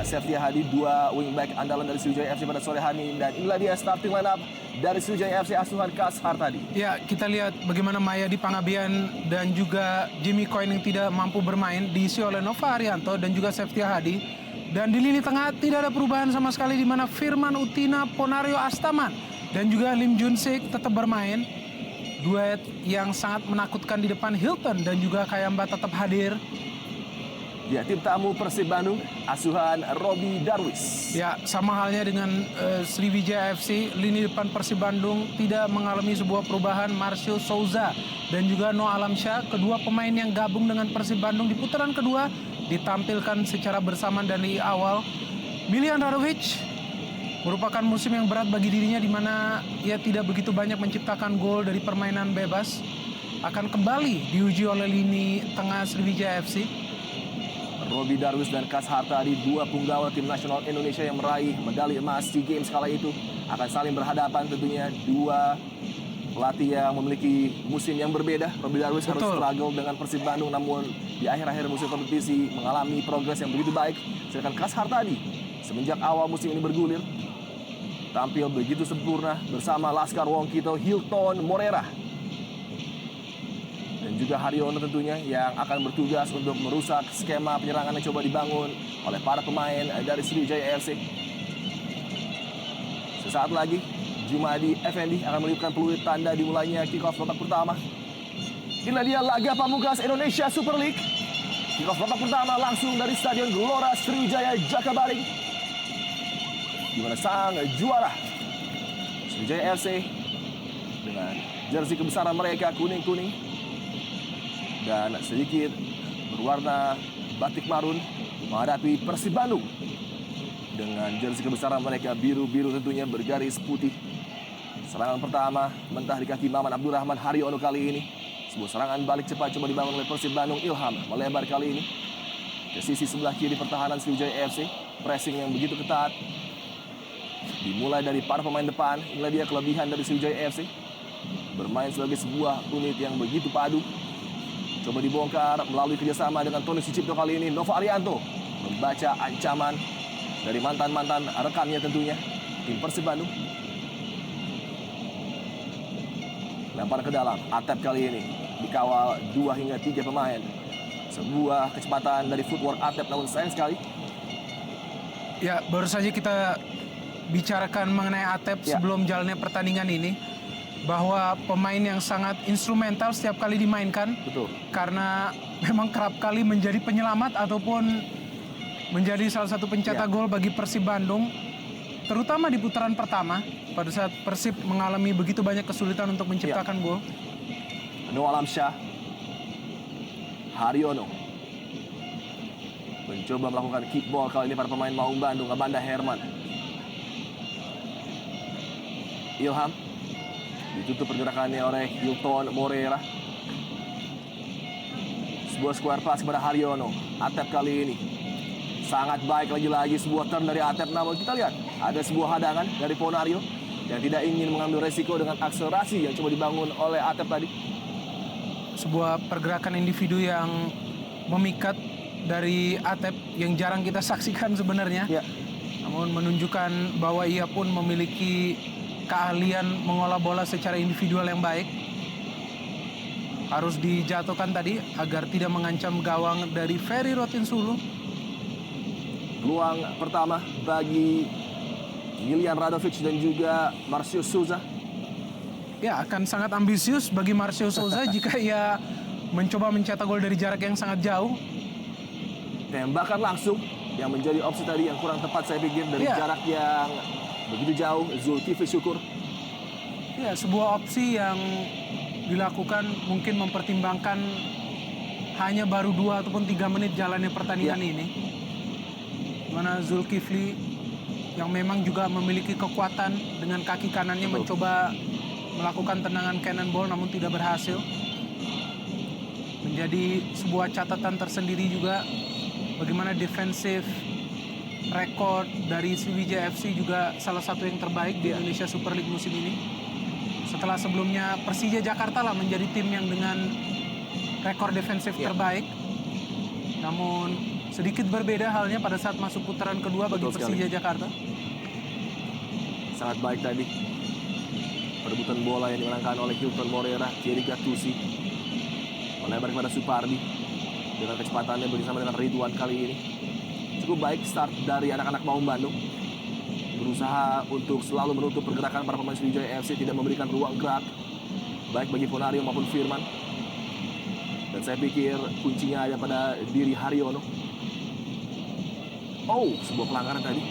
Septia Hadi, dua wingback andalan dari Sriwijaya FC pada sore hari ini. Dan inilah dia starting lineup dari Sriwijaya FC asuhan Kas Hartadi. Ya, kita lihat bagaimana Mayadi Pangabean dan juga Jimmy Coin yang tidak mampu bermain diisi oleh Nova Arianto dan juga Septia Hadi. Dan di lini tengah tidak ada perubahan sama sekali di mana Firman Utina, Ponario Astaman dan juga Lim Junsik tetap bermain. Duet yang sangat menakutkan di depan, Hilton dan juga Kayamba tetap hadir. Ya, tim tamu Persib Bandung, asuhan Robi Darwis. Ya, sama halnya dengan Sriwijaya FC, lini depan Persib Bandung tidak mengalami sebuah perubahan. Marcio Souza dan juga Noah Alamsyah, kedua pemain yang gabung dengan Persib Bandung di putaran kedua, ditampilkan secara bersamaan dari awal. Milian Radovic merupakan musim yang berat bagi dirinya di mana ia tidak begitu banyak menciptakan gol dari permainan bebas. Akan kembali diuji oleh lini tengah Sriwijaya FC. Robi Darwis dan Kas Hartadi, dua punggawa tim nasional Indonesia yang meraih medali emas SEA Games kala itu, akan saling berhadapan tentunya. Dua pelatih yang memiliki musim yang berbeda. Robi Darwis harus struggle dengan Persib Bandung, namun di akhir-akhir musim kompetisi mengalami progres yang begitu baik. Sedangkan Kas Hartadi semenjak awal musim ini bergulir, tampil begitu sempurna bersama Laskar Wongkito, Hilton Morera dan juga Haryono tentunya yang akan bertugas untuk merusak skema penyerangan yang coba dibangun oleh para pemain dari Sriwijaya FC. Sesaat lagi Jumadi Effendi akan meniupkan peluit tanda dimulainya kick-off babak pertama. Inilah dia laga pamungkas Indonesia Super League. Kick-off babak pertama langsung dari Stadion Gelora Sriwijaya Jakabaring, di mana sang juara Sriwijaya FC dengan jersey kebesaran mereka kuning-kuning dan sedikit berwarna batik marun menghadapi Persib Bandung dengan jersey kebesaran mereka biru-biru tentunya bergaris putih. Serangan pertama mentah di kaki Maman Abdurrahman Haryono kali ini. Sebuah serangan balik cepat coba dibangun oleh Persib Bandung. Ilham melebar kali ini ke sisi sebelah kiri pertahanan Sriwijaya FC. Pressing yang begitu ketat dimulai dari para pemain depan. Inilah dia kelebihan dari Sriwijaya FC, bermain sebagai sebuah unit yang begitu padu. Coba dibongkar melalui kerjasama dengan Tony Sucipto kali ini. Nova Arianto membaca ancaman dari mantan-mantan rekannya tentunya, tim Persib Bandung. Lempar ke dalam, Atep kali ini dikawal 2 hingga 3 pemain. Sebuah kecepatan dari footwork Atep, namun sayang sekali. Ya, baru saja kita bicarakan mengenai Atep sebelum jalannya pertandingan ini, bahwa pemain yang sangat instrumental setiap kali dimainkan. Betul. Karena memang kerap kali menjadi penyelamat ataupun menjadi salah satu pencetak gol bagi Persib Bandung, terutama di putaran pertama pada saat Persib mengalami begitu banyak kesulitan untuk menciptakan gol. Noah Alamsyah, Haryono mencoba melakukan kickball kali ini para pemain Maung Bandung. Abanda Herman, Ilham ditutup pergerakannya oleh Hilton Morera. Sebuah square pass kepada Haryono. Atep kali ini sangat baik, lagi-lagi sebuah turn dari Atep. Namun kita lihat ada sebuah hadangan dari Ponario yang tidak ingin mengambil resiko dengan akselerasi yang coba dibangun oleh Atep tadi. Sebuah pergerakan individu yang memikat dari Atep yang jarang kita saksikan sebenarnya. Namun menunjukkan bahwa ia pun memiliki keahlian mengolah bola secara individual yang baik. Harus dijatuhkan tadi agar tidak mengancam gawang dari Ferry Rotinsulu. Peluang pertama bagi Milian Radovic dan juga Marcio Souza. Ya, akan sangat ambisius bagi Marcio Souza jika ia mencoba mencetak gol dari jarak yang sangat jauh. Tembakan langsung yang menjadi opsi tadi yang kurang tepat saya pikir dari jarak yang begitu jauh. Zulkifli Syukur. Ya, sebuah opsi yang dilakukan mungkin mempertimbangkan hanya baru 2 ataupun 3 menit jalannya pertandingan ini. Mana Zulkifli yang memang juga memiliki kekuatan dengan kaki kanannya mencoba melakukan tendangan cannonball namun tidak berhasil. Menjadi sebuah catatan tersendiri juga bagaimana defensif rekor dari Sriwijaya FC juga salah satu yang terbaik di Indonesia Super League musim ini. Setelah sebelumnya Persija Jakarta lah menjadi tim yang dengan rekor defensif terbaik. Namun Sedikit berbeda halnya pada saat masuk putaran kedua bagi Betul sekali. Persija Jakarta. Sangat baik tadi. Perebutan bola yang dimenangkan oleh Hilton Moreira, Thierry Gattuso. Melebar kepada Supardi. Dengan kecepatannya bersama dengan Ridwan kali ini. Cukup baik start dari anak-anak Maung Bandung. Berusaha untuk selalu menutup pergerakan para pemain Sriwijaya FC, tidak memberikan ruang gerak. Baik bagi Ponario maupun Firman. Dan saya pikir kuncinya ada pada diri Haryono. Oh, sebuah pelanggaran tadi.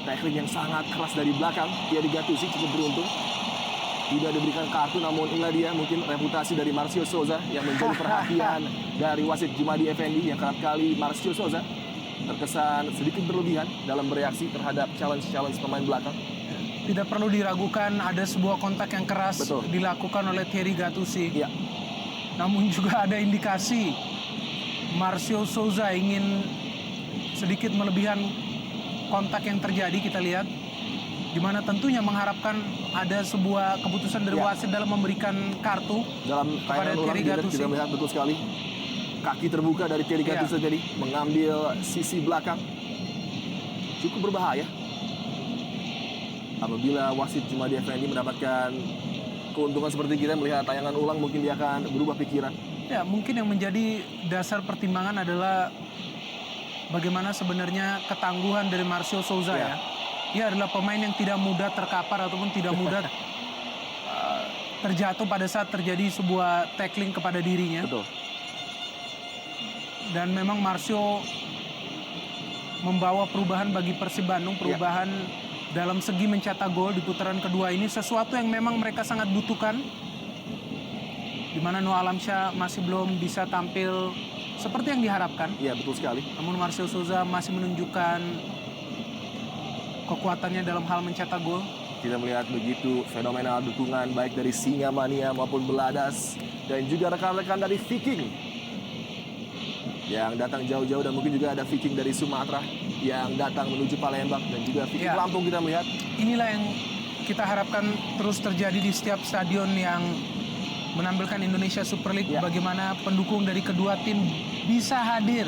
Tackling yang sangat keras dari belakang. Thierry Gattuso cukup beruntung. Tidak diberikan kartu, namun inilah dia mungkin reputasi dari Marcio Souza yang menjadi perhatian dari wasit Jumadi Effendi, yang kerap kali Marcio Souza terkesan sedikit berlebihan dalam bereaksi terhadap challenge-challenge pemain belakang. Tidak perlu diragukan ada sebuah kontak yang keras Betul. dilakukan oleh Thierry Gattuso. Iya, Namun juga ada indikasi Marcio Souza ingin sedikit melebihan kontak yang terjadi, kita lihat. Di mana tentunya mengharapkan ada sebuah keputusan dari Ya. wasit dalam memberikan kartu. dalam Kepada tayangan ulang Thierry Gattuso. kita melihat betul sekali. Kaki terbuka dari Thierry Iya. Gattuso tadi mengambil sisi belakang. Cukup berbahaya. Apabila wasit Jumadi Effendi mendapatkan keuntungan seperti kita melihat tayangan ulang, mungkin dia akan berubah pikiran. Ya, mungkin yang menjadi dasar pertimbangan adalah bagaimana sebenarnya ketangguhan dari Marcio Souza Ya. ya. Dia adalah pemain yang tidak mudah terkapar ataupun tidak mudah terjatuh pada saat terjadi sebuah tackling kepada dirinya. Betul. Dan memang Marcio membawa perubahan bagi Persib Bandung, perubahan dalam segi mencetak gol di putaran kedua ini, sesuatu yang memang mereka sangat butuhkan. Di mana Noah Alamsyah masih belum bisa tampil seperti yang diharapkan. Iya, betul sekali. Namun Marcio Souza masih menunjukkan kekuatannya dalam hal mencetak gol. Kita melihat begitu fenomenal dukungan baik dari Singa Mania maupun Beladas dan juga rekan-rekan dari Viking yang datang jauh-jauh, dan mungkin juga ada Viking dari Sumatera yang datang menuju Palembang, dan juga Viking Ya. Lampung kita melihat. Inilah yang kita harapkan terus terjadi di setiap stadion yang menampilkan Indonesia Super League. Ya. Bagaimana pendukung dari kedua tim bisa hadir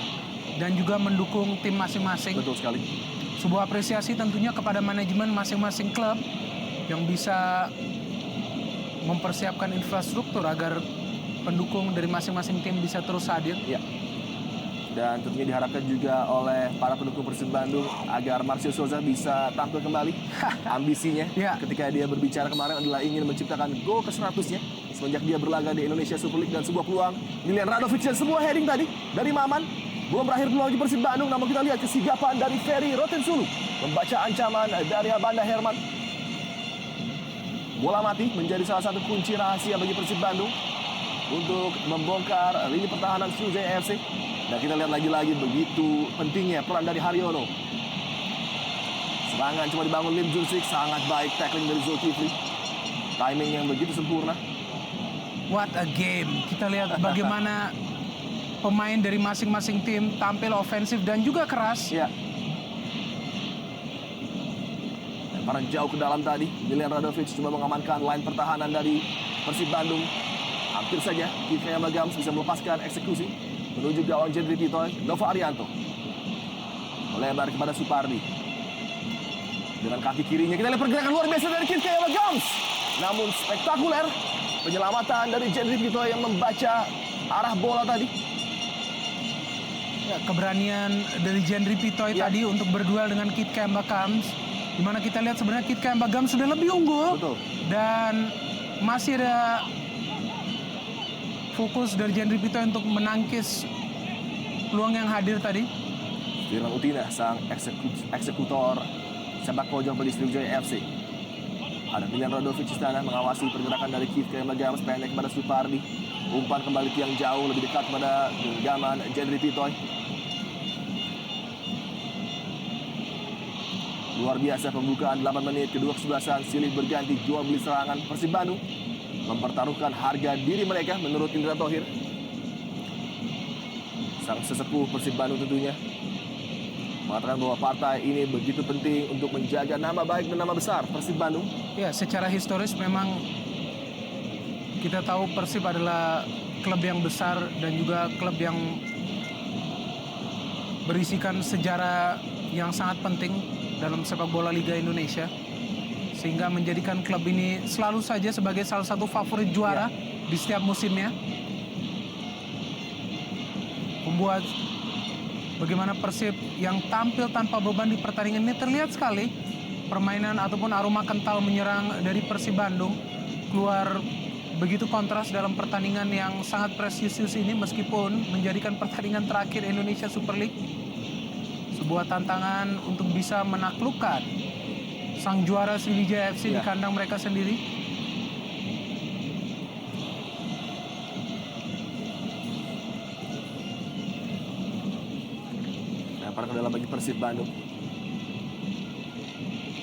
dan juga mendukung tim masing-masing. Betul sekali. Sebuah apresiasi tentunya kepada manajemen masing-masing klub yang bisa mempersiapkan infrastruktur agar pendukung dari masing-masing tim bisa terus hadir. Ya. Dan tentunya diharapkan juga oleh para pendukung Persib Bandung agar Marcio Souza bisa tampil kembali. Ambisinya Ya. ketika dia berbicara kemarin adalah ingin menciptakan gol ke-100-nya semenjak dia berlaga di Indonesia Super League, dan sebuah peluang Milian Radovic dan sebuah heading tadi dari Maman. Belum berakhir peluang di Persib Bandung, namun kita lihat kesigapan dari Ferry Rotensulu membaca ancaman dari Abanda Herman. Bola mati menjadi salah satu kunci rahasia bagi Persib Bandung untuk membongkar lini pertahanan Sriwijaya FC. Dan kita lihat lagi-lagi begitu pentingnya peran dari Haryono. Serangan cuma dibangun Lim Junsik, sangat baik tackling dari Zulkifli. Timing yang begitu sempurna. What a game. Kita lihat bagaimana pemain dari masing-masing tim tampil ofensif dan juga keras. Ya. Lemparan jauh ke dalam tadi. Milian Radovic coba mengamankan line pertahanan dari Persib Bandung. Hampir saja Kifaya Magams bisa melepaskan eksekusi menuju gawang Jendri Pitoy. Nova Arianto melebar kepada Supardi. Dengan kaki kirinya kita lihat pergerakan luar biasa dari Kifaya Magams. Namun spektakuler penyelamatan dari Jendri Pitoy yang membaca arah bola tadi. Ya, keberanian dari Jendri Pitoy Ya. tadi untuk berduel dengan Kit Kembagams, di mana kita lihat sebenarnya Kit Kembagams sudah lebih unggul. Betul. Dan masih ada fokus dari Jendri Pitoy untuk menangkis peluang yang hadir tadi. Firman Utina, sang eksekutor sepak pojok bagi Sriwijaya FC. Ada Milian Radovic di sana mengawasi pergerakan dari Kif Magams, pendek kepada Supardi. Umpan kembali tiang jauh, lebih dekat kepada genggaman Jendri Pitoy. Luar biasa pembukaan 8 menit, kedua kesebelasan silih berganti jual beli serangan. Persib Bandung mempertaruhkan harga diri mereka menurut Indra Thohir. Sang sesepuh Persib Bandung tentunya mengatakan bahwa partai ini begitu penting untuk menjaga nama baik dan nama besar Persib Bandung. Ya, secara historis memang kita tahu Persib adalah klub yang besar dan juga klub yang berisikan sejarah yang sangat penting dalam sepak bola Liga Indonesia, sehingga menjadikan klub ini selalu saja sebagai salah satu favorit juara di setiap musimnya. Membuat bagaimana Persib yang tampil tanpa beban di pertandingan ini terlihat sekali permainan ataupun aroma kental menyerang dari Persib Bandung keluar begitu kontras dalam pertandingan yang sangat prestisius ini, meskipun menjadikan pertandingan terakhir Indonesia Super League sebuah tantangan untuk bisa menaklukkan sang juara Sriwijaya FC di kandang mereka sendiri. Lempar ke dalam bagi Persib Bandung.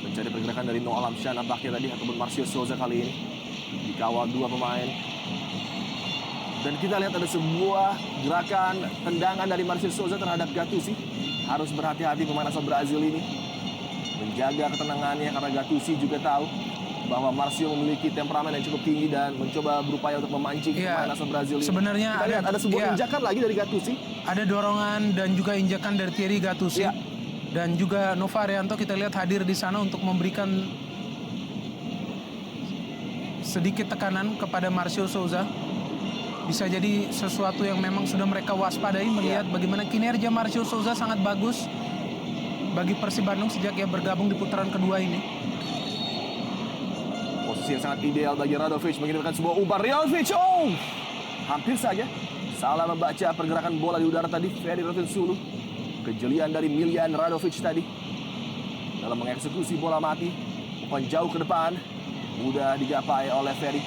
Mencari pergerakan dari Noah Alamsyah nampaknya tadi, ataupun Marcio Souza kali ini. Dikawal dua pemain. Dan kita lihat ada sebuah gerakan tendangan dari Marcio Souza terhadap Gattuso. Harus berhati-hati pemain asal Brazil ini. Menjaga ketenangannya karena Gattuso juga tahu bahwa Marcio memiliki temperamen yang cukup tinggi dan mencoba berupaya untuk memancing pemain asal Brazil ini. Sebenarnya kita lihat ada sebuah injakan lagi dari Gattuso. Ada dorongan dan juga injakan dari Thierry Gattuso. Dan juga Nova Arianto kita lihat hadir di sana untuk memberikan sedikit tekanan kepada Marcio Souza. Bisa jadi sesuatu yang memang sudah mereka waspadai, melihat bagaimana kinerja Marcio Souza sangat bagus bagi Persib Bandung sejak ia bergabung di putaran kedua ini. Posisi yang sangat ideal bagi Radovic mengirimkan sebuah umpan. Radovic, hampir saja salah membaca pergerakan bola di udara tadi. Ferry Rotinsulu, kejelian dari Miljan Radovic tadi dalam mengeksekusi bola mati. Umpan jauh ke depan, mudah digapai oleh Ferry.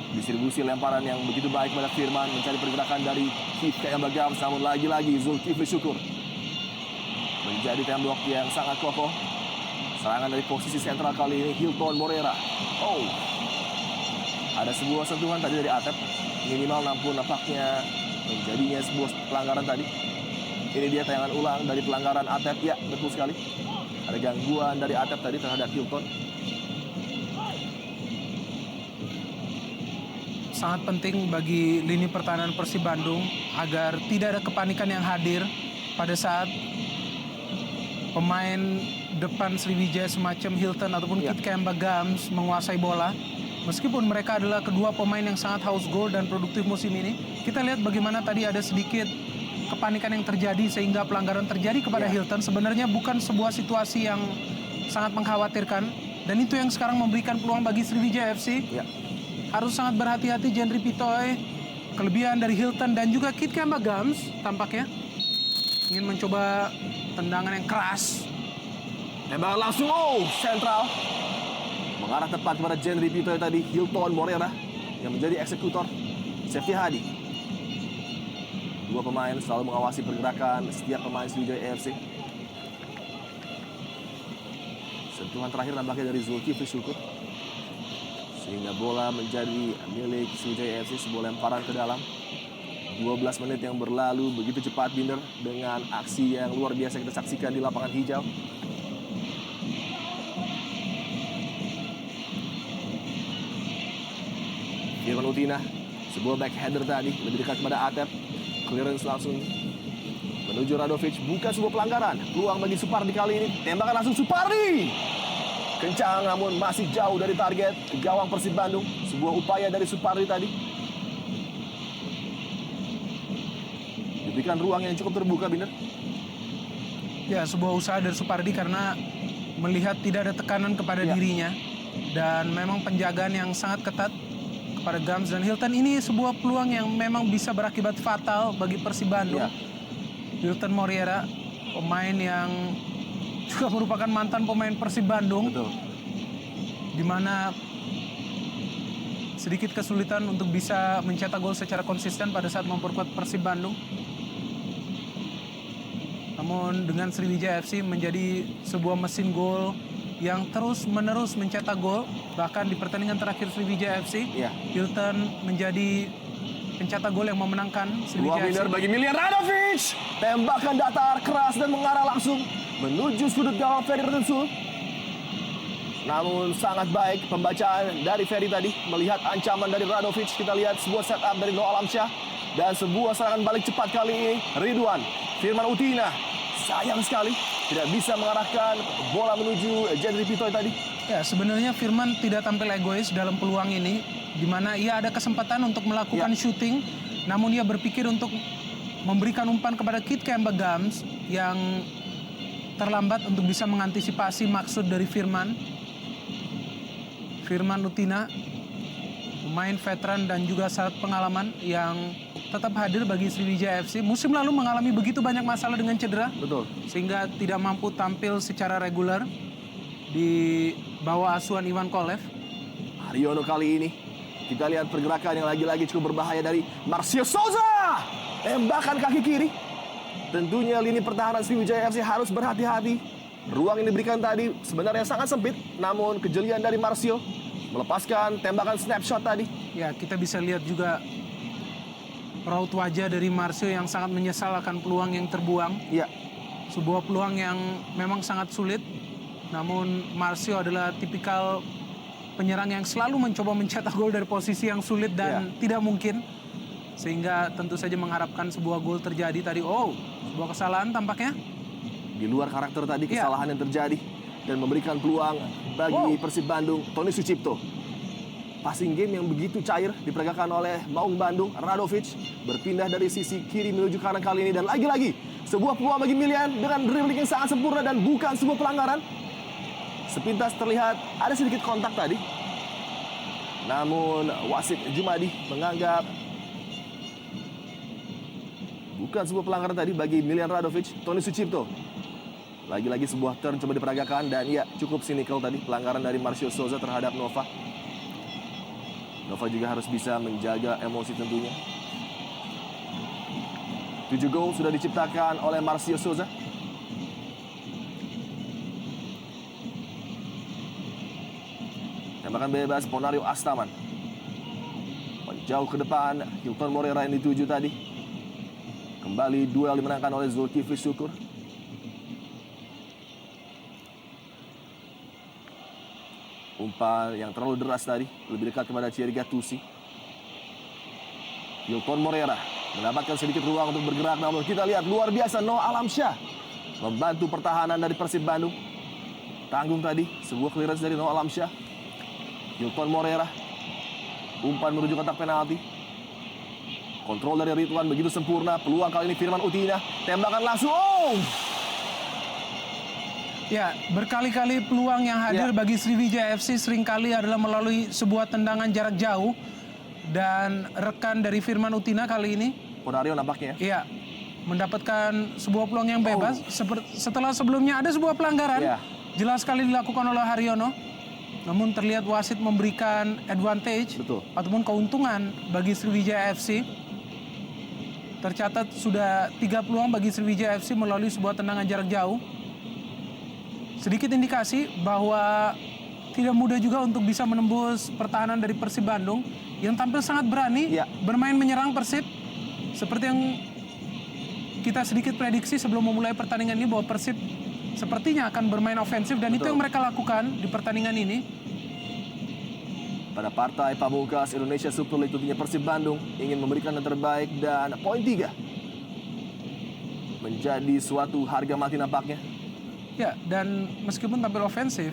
Distribusi lemparan yang begitu baik pada Firman, mencari pergerakan dari Kifka yang Bagam, namun lagi-lagi Zulkifli Syukur menjadi tembok yang sangat kokoh. Serangan dari posisi sentral kali ini Hilton Moreira. Ada sebuah sentuhan tadi dari Atep, minimal nampun nampaknya menjadinya sebuah pelanggaran tadi. Ini dia tayangan ulang dari pelanggaran Atep. Ya, betul sekali. Ada gangguan dari Atep tadi terhadap Hilton. Sangat penting bagi lini pertahanan Persib Bandung agar tidak ada kepanikan yang hadir pada saat pemain depan Sriwijaya semacam Hilton ataupun Kit Kemba Gams menguasai bola. Meskipun mereka adalah kedua pemain yang sangat haus gol dan produktif musim ini, kita lihat bagaimana tadi ada sedikit kepanikan yang terjadi sehingga pelanggaran terjadi kepada Hilton. Sebenarnya bukan sebuah situasi yang sangat mengkhawatirkan, dan itu yang sekarang memberikan peluang bagi Sriwijaya FC. Harus sangat berhati-hati Jendri Pitoy. Kelebihan dari Hilton dan juga Kit Kemba Gams tampaknya ingin mencoba tendangan yang keras. Tembakan langsung, sentral. Mengarah tepat kepada Jendri Pitoy tadi. Hilton Moreira yang menjadi eksekutor. Sefti Hadi. Dua pemain selalu mengawasi pergerakan setiap pemain Sriwijaya FC. Sentuhan terakhir nampaknya dari Zulkifli Syukur, sehingga bola menjadi milik Sriwijaya FC. Sebuah lemparan ke dalam. 12 menit yang berlalu begitu cepat, Binder, dengan aksi yang luar biasa kita saksikan di lapangan hijau. Firman Utina, sebuah backhander tadi, lebih dekat kepada Atep. Clearance langsung menuju Radovic, bukan sebuah pelanggaran. Peluang bagi Supardi kali ini, tembakan langsung Supardi. Kencang namun masih jauh dari target gawang Persib Bandung. Sebuah upaya dari Supardi tadi. Diberikan ruang yang cukup terbuka, Binder. Ya, sebuah usaha dari Supardi karena melihat tidak ada tekanan kepada dirinya. Dan memang penjagaan yang sangat ketat kepada Gams dan Hilton. Ini sebuah peluang yang memang bisa berakibat fatal bagi Persib Bandung. Hilton Moreira, pemain yang juga merupakan mantan pemain Persib Bandung. Betul. Di mana sedikit kesulitan untuk bisa mencetak gol secara konsisten pada saat memperkuat Persib Bandung. Namun dengan Sriwijaya FC menjadi sebuah mesin gol yang terus-menerus mencetak gol. Bahkan di pertandingan terakhir Sriwijaya FC, Hilton menjadi pencetak gol yang memenangkan Sriwijaya FC. Bagi Miljan Radovic. Tembakan datar keras dan mengarah langsung menuju sudut gawang Ferry Rotinsulu. Namun sangat baik pembacaan dari Ferry tadi. Melihat ancaman dari Radovic, kita lihat sebuah setup dari Noah Alamsyah. Dan sebuah serangan balik cepat kali ini. Ridwan, Firman Utina. Sayang sekali tidak bisa mengarahkan bola menuju Jendri Pitoy tadi. Ya, sebenarnya Firman tidak tampil egois dalam peluang ini, di mana ia ada kesempatan untuk melakukan shooting, namun ia berpikir untuk memberikan umpan kepada Kit Kemba Gams yang terlambat untuk bisa mengantisipasi maksud dari Firman. Firman Utina, pemain veteran dan juga syarat pengalaman yang tetap hadir bagi Sriwijaya FC. Musim lalu mengalami begitu banyak masalah dengan cedera, Betul. sehingga tidak mampu tampil secara reguler di bawah asuhan Ivan Kolev. Haryono kali ini kita lihat pergerakan yang lagi-lagi cukup berbahaya dari Marcio Souza. Tembakan kaki kiri. Tentunya lini pertahanan Sriwijaya FC harus berhati-hati. Ruang yang diberikan tadi sebenarnya sangat sempit, namun kejelian dari Marcio melepaskan tembakan snapshot tadi. Ya, kita bisa lihat juga raut wajah dari Marcio yang sangat menyesal akan peluang yang terbuang. Ya, Sebuah peluang yang memang sangat sulit. Namun Marcio adalah tipikal penyerang yang selalu mencoba mencetak gol dari posisi yang sulit dan tidak mungkin. Sehingga tentu saja mengharapkan sebuah gol terjadi tadi. Oh, sebuah kesalahan tampaknya. di luar karakter tadi kesalahan yang terjadi dan memberikan peluang bagi Persib Bandung, Tony Sucipto. Passing game yang begitu cair diperagakan oleh Maung Bandung. Radovic berpindah dari sisi kiri menuju kanan kali ini. Dan lagi-lagi sebuah peluang bagi Milian dengan dribbling yang sangat sempurna dan bukan sebuah pelanggaran. Sepintas terlihat ada sedikit kontak tadi. Namun wasit Jumadi menganggap bukan sebuah pelanggaran tadi bagi Milian Radovic. Tony Sucipto. Lagi-lagi sebuah turn coba diperagakan. Dan ya, cukup sinikal tadi pelanggaran dari Marcio Souza terhadap Nova. Nova juga harus bisa menjaga emosi tentunya. 7 gol sudah diciptakan oleh Marcio Souza. Tembakan bebas Ponario Astaman. Menjauh ke depan, Hilton Moreira yang dituju tadi. Kembali duel dimenangkan oleh Zulkifli Syukur. Umpan yang terlalu deras tadi, lebih dekat kepada Thierry Gattuso. Hilton Moreira mendapatkan sedikit ruang untuk bergerak, namun kita lihat luar biasa Noah Alamsyah membantu pertahanan dari Persib Bandung. Tanggung tadi, sebuah clearance dari Noah Alamsyah. Hilton Moreira, umpan menuju kotak penalti. Kontrol dari Ridwan begitu sempurna, peluang kali ini Firman Utina, tembakan langsung, Ya, berkali-kali peluang yang hadir bagi Sriwijaya FC seringkali adalah melalui sebuah tendangan jarak jauh. Dan rekan dari Firman Utina kali ini, Ponario nampaknya. ya, mendapatkan sebuah peluang yang bebas. Setelah sebelumnya ada sebuah pelanggaran, jelas sekali dilakukan oleh Haryono. Namun terlihat wasit memberikan advantage ataupun keuntungan bagi Sriwijaya FC. Tercatat sudah 3 peluang bagi Sriwijaya FC melalui sebuah tendangan jarak jauh. Sedikit indikasi bahwa tidak mudah juga untuk bisa menembus pertahanan dari Persib Bandung yang tampil sangat berani bermain menyerang Persib. Seperti yang kita sedikit prediksi sebelum memulai pertandingan ini bahwa Persib sepertinya akan bermain ofensif dan itu yang mereka lakukan di pertandingan ini. Pada partai pamungkas Indonesia Super League tentunya Persib Bandung ingin memberikan yang terbaik dan poin 3 menjadi suatu harga mati nampaknya. Ya, dan meskipun tampil ofensif,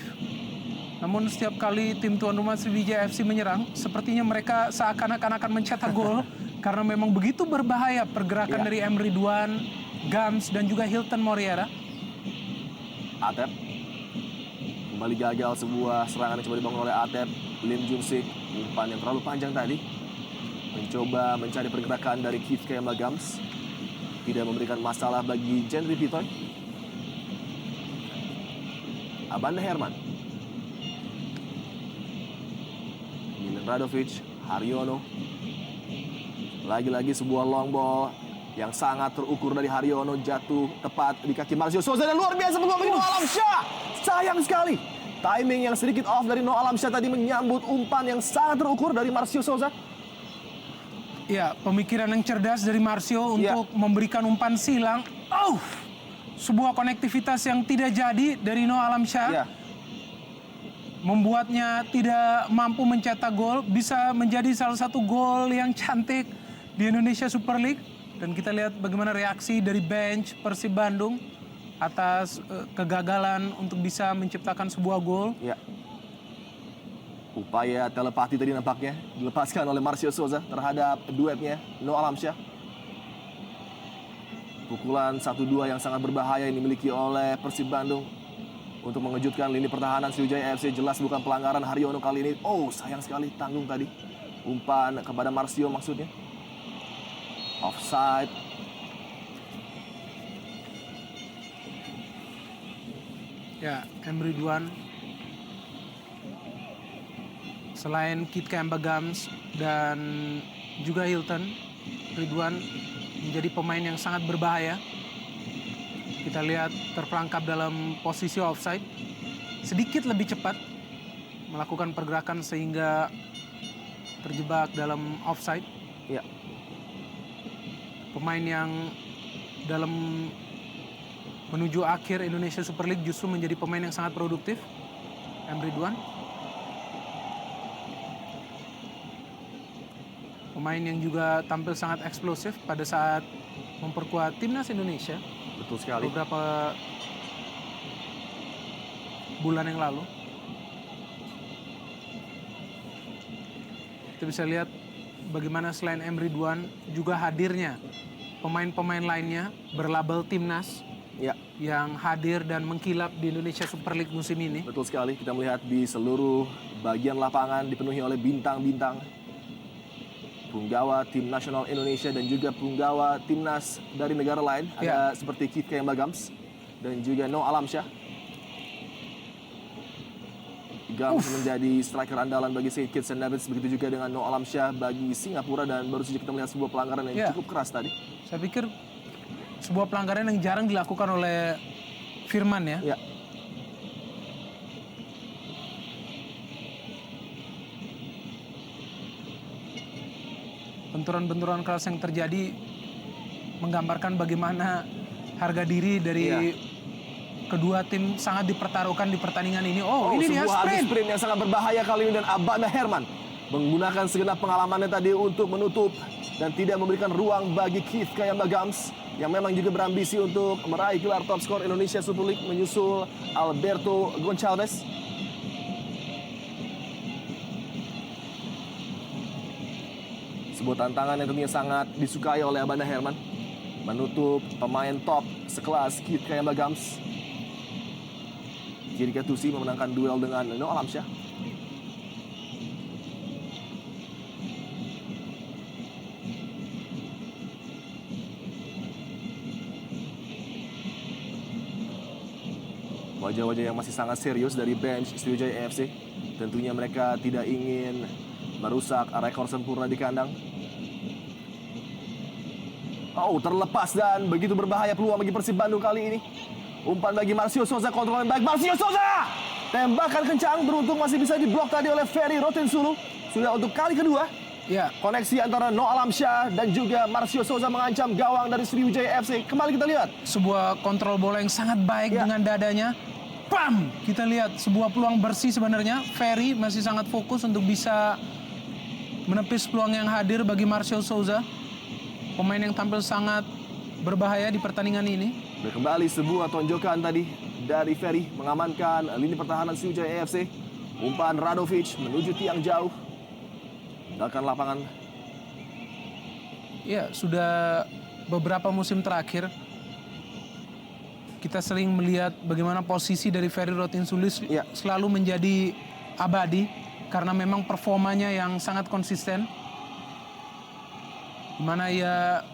namun setiap kali tim tuan rumah Sriwijaya FC menyerang, sepertinya mereka seakan-akan akan mencetak gol karena memang begitu berbahaya pergerakan dari M. Ridwan, Gams, dan juga Hilton Moreira. Atep kembali gagal sebuah serangan yang coba dibangun oleh Atep. Lim Junsik, umpan yang terlalu panjang tadi, mencoba mencari pergerakan dari Kit Kemba Gams, tidak memberikan masalah bagi Jendri Pitoy. Abanda Herman, Milan Radovic, Haryono. Lagi-lagi sebuah long ball yang sangat terukur dari Haryono, jatuh tepat di kaki Marcio Souza dan luar biasa peluang bagi Noah Alamsyah. Sayang sekali timing yang sedikit off dari Noah Alamsyah tadi menyambut umpan yang sangat terukur dari Marcio Souza. Ya, pemikiran yang cerdas dari Marcio untuk memberikan umpan silang. Sebuah konektivitas yang tidak jadi dari Noah Alamsyah. Membuatnya tidak mampu mencetak gol. Bisa menjadi salah satu gol yang cantik di Indonesia Super League. Dan kita lihat bagaimana reaksi dari bench Persib Bandung atas kegagalan untuk bisa menciptakan sebuah gol. Ya. Upaya telepati tadi nampaknya dilepaskan oleh Marcio Souza terhadap duetnya Noah Alamsyah. Pukulan 1-2 yang sangat berbahaya yang dimiliki oleh Persib Bandung untuk mengejutkan lini pertahanan Sriwijaya FC. Jelas bukan pelanggaran Haryono kali ini. Oh, sayang sekali tanggung tadi. Umpan kepada Marcio maksudnya. Offside. Ya, M. Ridwan. Selain Kit Kembagams dan juga Hilton, Ridwan menjadi pemain yang sangat berbahaya. Kita lihat terperangkap dalam posisi offside. Sedikit lebih cepat melakukan pergerakan sehingga terjebak dalam offside. Ya. Pemain yang dalam menuju akhir Indonesia Super League justru menjadi pemain yang sangat produktif. M. Ridwan. Pemain yang juga tampil sangat eksplosif pada saat memperkuat timnas Indonesia. Betul sekali. Beberapa bulan yang lalu. Kita bisa lihat bagaimana selain M. Ridwan juga hadirnya pemain-pemain lainnya berlabel timnas. Ya. Yang hadir dan mengkilap di Indonesia Super League musim ini. Betul sekali. Kita melihat di seluruh bagian lapangan dipenuhi oleh bintang-bintang. Punggawa tim nasional Indonesia dan juga punggawa timnas dari negara lain. Ya. Ada seperti Kit Kembagams dan juga Noah Alamsyah. Gams menjadi striker andalan bagi Saint Kitts and Nevis. Begitu juga dengan Noah Alamsyah bagi Singapura. Dan baru saja kita melihat sebuah pelanggaran yang cukup keras tadi. Saya pikir sebuah pelanggaran yang jarang dilakukan oleh Firman ya. Ya. Benturan-benturan keras yang terjadi menggambarkan bagaimana harga diri dari kedua tim sangat dipertaruhkan di pertandingan ini. Oh, ini dia sebuah adu sprint. sprint yang sangat berbahaya kali ini. Dan Abanda Herman menggunakan segenap pengalamannya tadi untuk menutup dan tidak memberikan ruang bagi Keith Kembagams yang memang juga berambisi untuk meraih gelar top skor Indonesia Super League menyusul Alberto Goncalves. Sebuah tantangan yang tentunya sangat disukai oleh Abanda Herman. Menutup pemain top sekelas Keith Kembagams. Kiri Katusi memenangkan duel dengan Noah Alamsyah. Wajah-wajah yang masih sangat serius dari bench Sriwijaya FC. Tentunya mereka tidak ingin merusak rekor sempurna di kandang. Oh, terlepas dan begitu berbahaya peluang bagi Persib Bandung kali ini. Umpan bagi Marcio Souza, kontrol yang baik. Marcio Souza! Tembakan kencang, beruntung masih bisa diblok tadi oleh Ferry Rotinsulu. Sudah untuk kali kedua. Ya, Koneksi antara Noah Alamsyah dan juga Marcio Souza mengancam gawang dari Sriwijaya FC. Kembali kita lihat. sebuah kontrol bola yang sangat baik dengan dadanya. Pam! Kita lihat sebuah peluang bersih sebenarnya. Ferry masih sangat fokus untuk bisa menepis peluang yang hadir bagi Marcio Souza. Pemain yang tampil sangat berbahaya di pertandingan ini. Dan kembali sebuah tonjokan tadi dari Ferry mengamankan lini pertahanan Sriwijaya FC. Umpan Radovic menuju tiang jauh. Tinggalkan lapangan. Ya, sudah beberapa musim terakhir kita sering melihat bagaimana posisi dari Ferry Rotinsulu selalu menjadi abadi karena memang performanya yang sangat konsisten. Di mana ia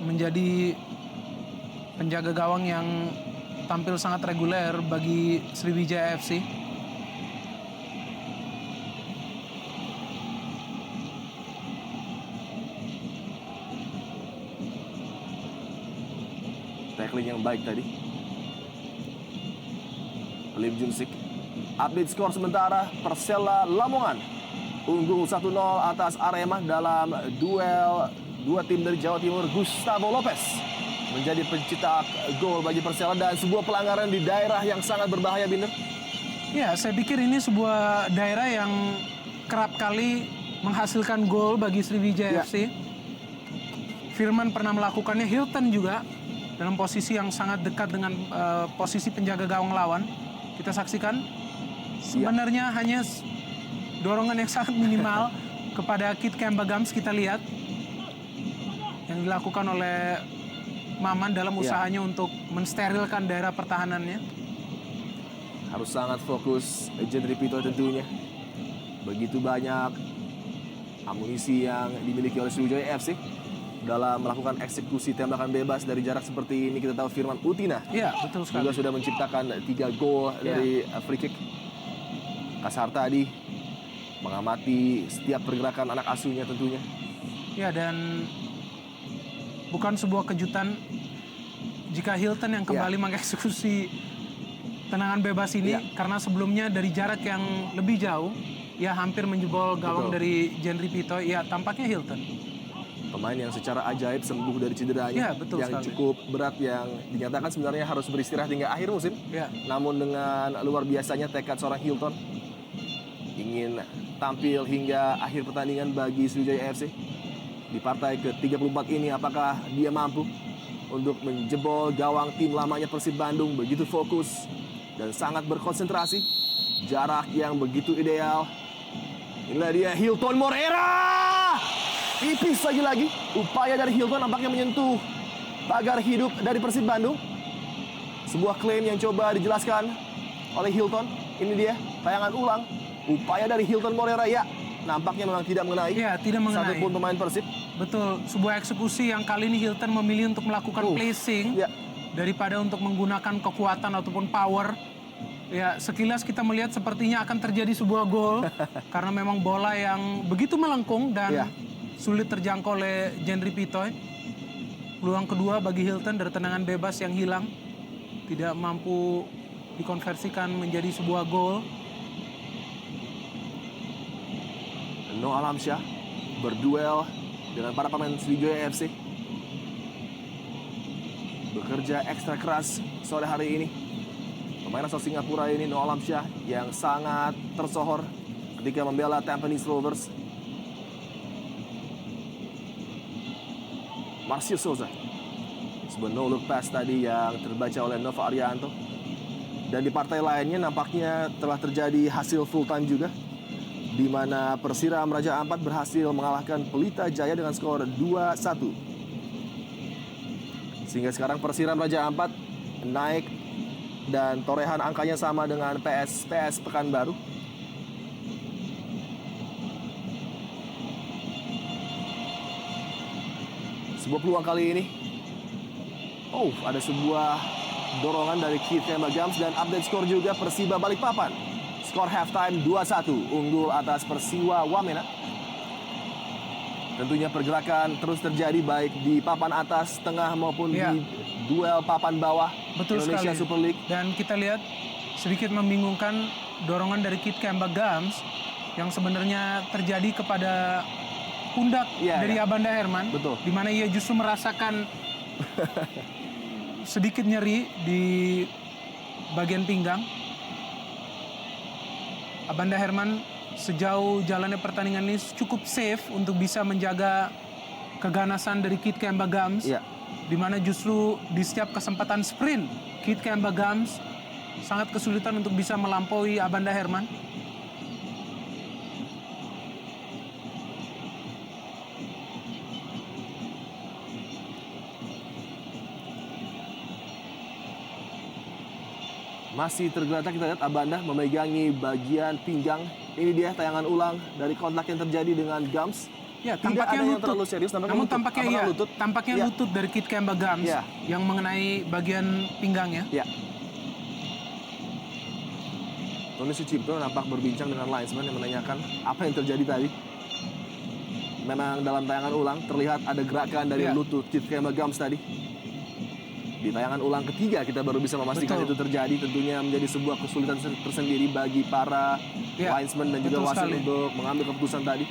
menjadi penjaga gawang yang tampil sangat reguler bagi Sriwijaya FC. Tackling yang baik tadi. Lim Junsik. Update skor sementara Persela Lamongan unggul 1-0 atas Arema dalam duel dua tim dari Jawa Timur. Gustavo Lopez menjadi pencetak gol bagi Persela dan sebuah pelanggaran di daerah yang sangat berbahaya, Binder. Ya, saya pikir ini sebuah daerah yang kerap kali menghasilkan gol bagi Sriwijaya Ya. FC. Firman pernah melakukannya, Hilton juga dalam posisi yang sangat dekat dengan posisi penjaga gawang lawan. Kita saksikan sebenarnya hanya dorongan yang sangat minimal kepada Kit Kembagams kita lihat yang dilakukan oleh Maman dalam usahanya untuk mensterilkan daerah pertahanannya. Harus sangat fokus Jendri Pito tentunya. Begitu banyak amunisi yang dimiliki oleh Sriwijaya FC dalam melakukan eksekusi tembakan bebas dari jarak seperti ini. Kita tahu Firman Utina Iya, betul sekali. juga sudah menciptakan 3 gol dari free kick. Kasar tadi mengamati setiap pergerakan anak asuhnya tentunya. Ya, dan bukan sebuah kejutan jika Hilton yang kembali mengeksekusi tendangan bebas ini, karena sebelumnya dari jarak yang lebih jauh, ya hampir menjebol gawang dari Jendri Pito. Ya, tampaknya Hilton. Pemain yang secara ajaib sembuh dari cederanya, Ya, betul yang sekali. cukup berat, yang dinyatakan sebenarnya harus beristirahat hingga akhir musim. Ya, Namun dengan luar biasanya tekad seorang Hilton ingin tampil hingga akhir pertandingan bagi Sriwijaya FC. Di partai ke-34 ini apakah dia mampu untuk menjebol gawang tim lamanya Persib Bandung, begitu fokus dan sangat berkonsentrasi. Jarak yang begitu ideal. Inilah dia Hilton Moreira. Tipis lagi-lagi. Upaya dari Hilton nampaknya menyentuh pagar hidup dari Persib Bandung. Sebuah klaim yang coba dijelaskan oleh Hilton. Ini dia tayangan ulang. Upaya dari Hilton Moreira, ya, nampaknya memang tidak mengenai. ya tidak mengenai. Satupun pemain Persib. Betul, sebuah eksekusi yang kali ini Hilton memilih untuk melakukan placing Ya. daripada untuk menggunakan kekuatan ataupun power. Ya, sekilas kita melihat sepertinya akan terjadi sebuah gol karena memang bola yang begitu melengkung dan Ya. sulit terjangkau oleh Jendri Pitoy. Peluang kedua bagi Hilton dari tendangan bebas yang hilang tidak mampu dikonversikan menjadi sebuah gol. Noah Alamsyah berduel dengan para pemain Sriwijaya FC. Bekerja ekstra keras sore hari ini. Pemain asal Singapura ini, Noah Alamsyah, yang sangat tersohor ketika membela Tampines Rovers. Marcio Souza. Sebuah no-look pass tadi yang terbaca oleh Nova Arianto. Dan di partai lainnya nampaknya telah terjadi hasil full time juga, di mana Persiram Raja Ampat berhasil mengalahkan Pelita Jaya dengan skor 2-1. Sehingga sekarang Persiram Raja Ampat naik dan torehan angkanya sama dengan PS Pekanbaru. Sebuah peluang kali ini. Oh, ada sebuah dorongan dari Kit Kembagams dan update skor juga Persiba Balikpapan. Skor halftime 2-1, unggul atas Persiwa Wamena. Tentunya pergerakan terus terjadi baik di papan atas, tengah maupun Ya. di duel papan bawah. Betul Indonesia sekali. Super League. Dan kita lihat sedikit membingungkan dorongan dari Kit Kembagams yang sebenarnya terjadi kepada pundak Iya, dari iya. Abanda Herman. Betul. Di mana ia justru merasakan sedikit nyeri di bagian pinggang. Abanda Herman sejauh jalannya pertandingan ini cukup safe untuk bisa menjaga keganasan dari Kit Kembagams. Iya. Di mana justru di setiap kesempatan sprint, Kit Kembagams sangat kesulitan untuk bisa melampaui Abanda Herman. Masih tergeletak, kita lihat Abanda memegangi bagian pinggang. Ini dia tayangan ulang dari kontak yang terjadi dengan Gams. Ya, Tidak tampaknya ada yang lutut. terlalu serius, Namun lutut. tampaknya Apakah iya, lutut? tampaknya Ya. lutut dari Kit Kembagams Ya. yang mengenai bagian pinggangnya. Ya. Tony Sucipto nampak berbincang dengan linesman yang menanyakan apa yang terjadi tadi. Memang dalam tayangan ulang terlihat ada gerakan dari Ya. lutut Kit Kembagams tadi. Di tayangan ulang ketiga kita baru bisa memastikan Betul. itu terjadi. Tentunya menjadi sebuah kesulitan tersendiri bagi para Ya, linesman dan juga betul wasit sekali. untuk mengambil keputusan tadi.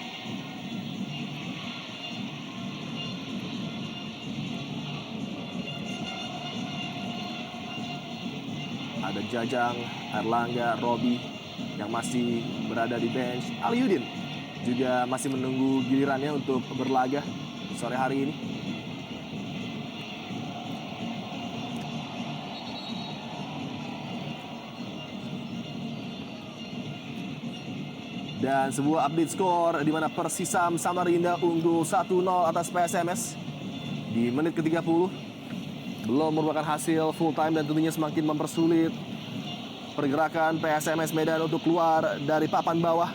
Ada Jajang, Erlangga, Robi yang masih berada di bench. Aliudin juga masih menunggu gilirannya untuk berlaga sore hari ini. Dan sebuah update skor di mana Persisam Samarinda unggul 1-0 atas PSMS di menit ke-30. Belum merupakan hasil full time dan tentunya semakin mempersulit pergerakan PSMS Medan untuk keluar dari papan bawah.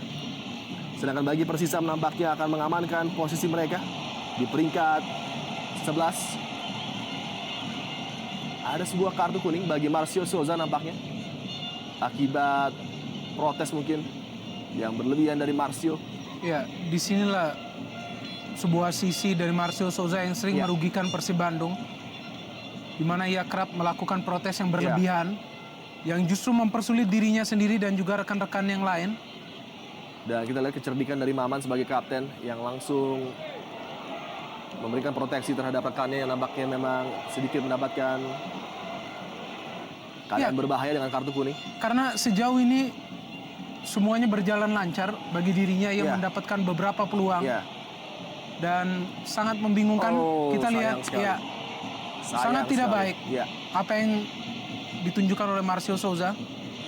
Sedangkan bagi Persisam nampaknya akan mengamankan posisi mereka di peringkat 11. Ada sebuah kartu kuning bagi Marcio Souza nampaknya akibat protes mungkin yang berlebihan dari Marcio. Ya, disinilah sebuah sisi dari Marcio Souza yang sering merugikan Persib Bandung, di mana ia kerap melakukan protes yang berlebihan, yang justru mempersulit dirinya sendiri dan juga rekan-rekan yang lain. Dan kita lihat kecerdikan dari Maman sebagai kapten yang langsung memberikan proteksi terhadap rekannya yang nampaknya memang sedikit mendapatkan keadaan berbahaya dengan kartu kuning. Karena sejauh ini semuanya berjalan lancar bagi dirinya, ia mendapatkan beberapa peluang dan sangat membingungkan. Kita lihat sangat tidak baik apa yang ditunjukkan oleh Marcio Souza,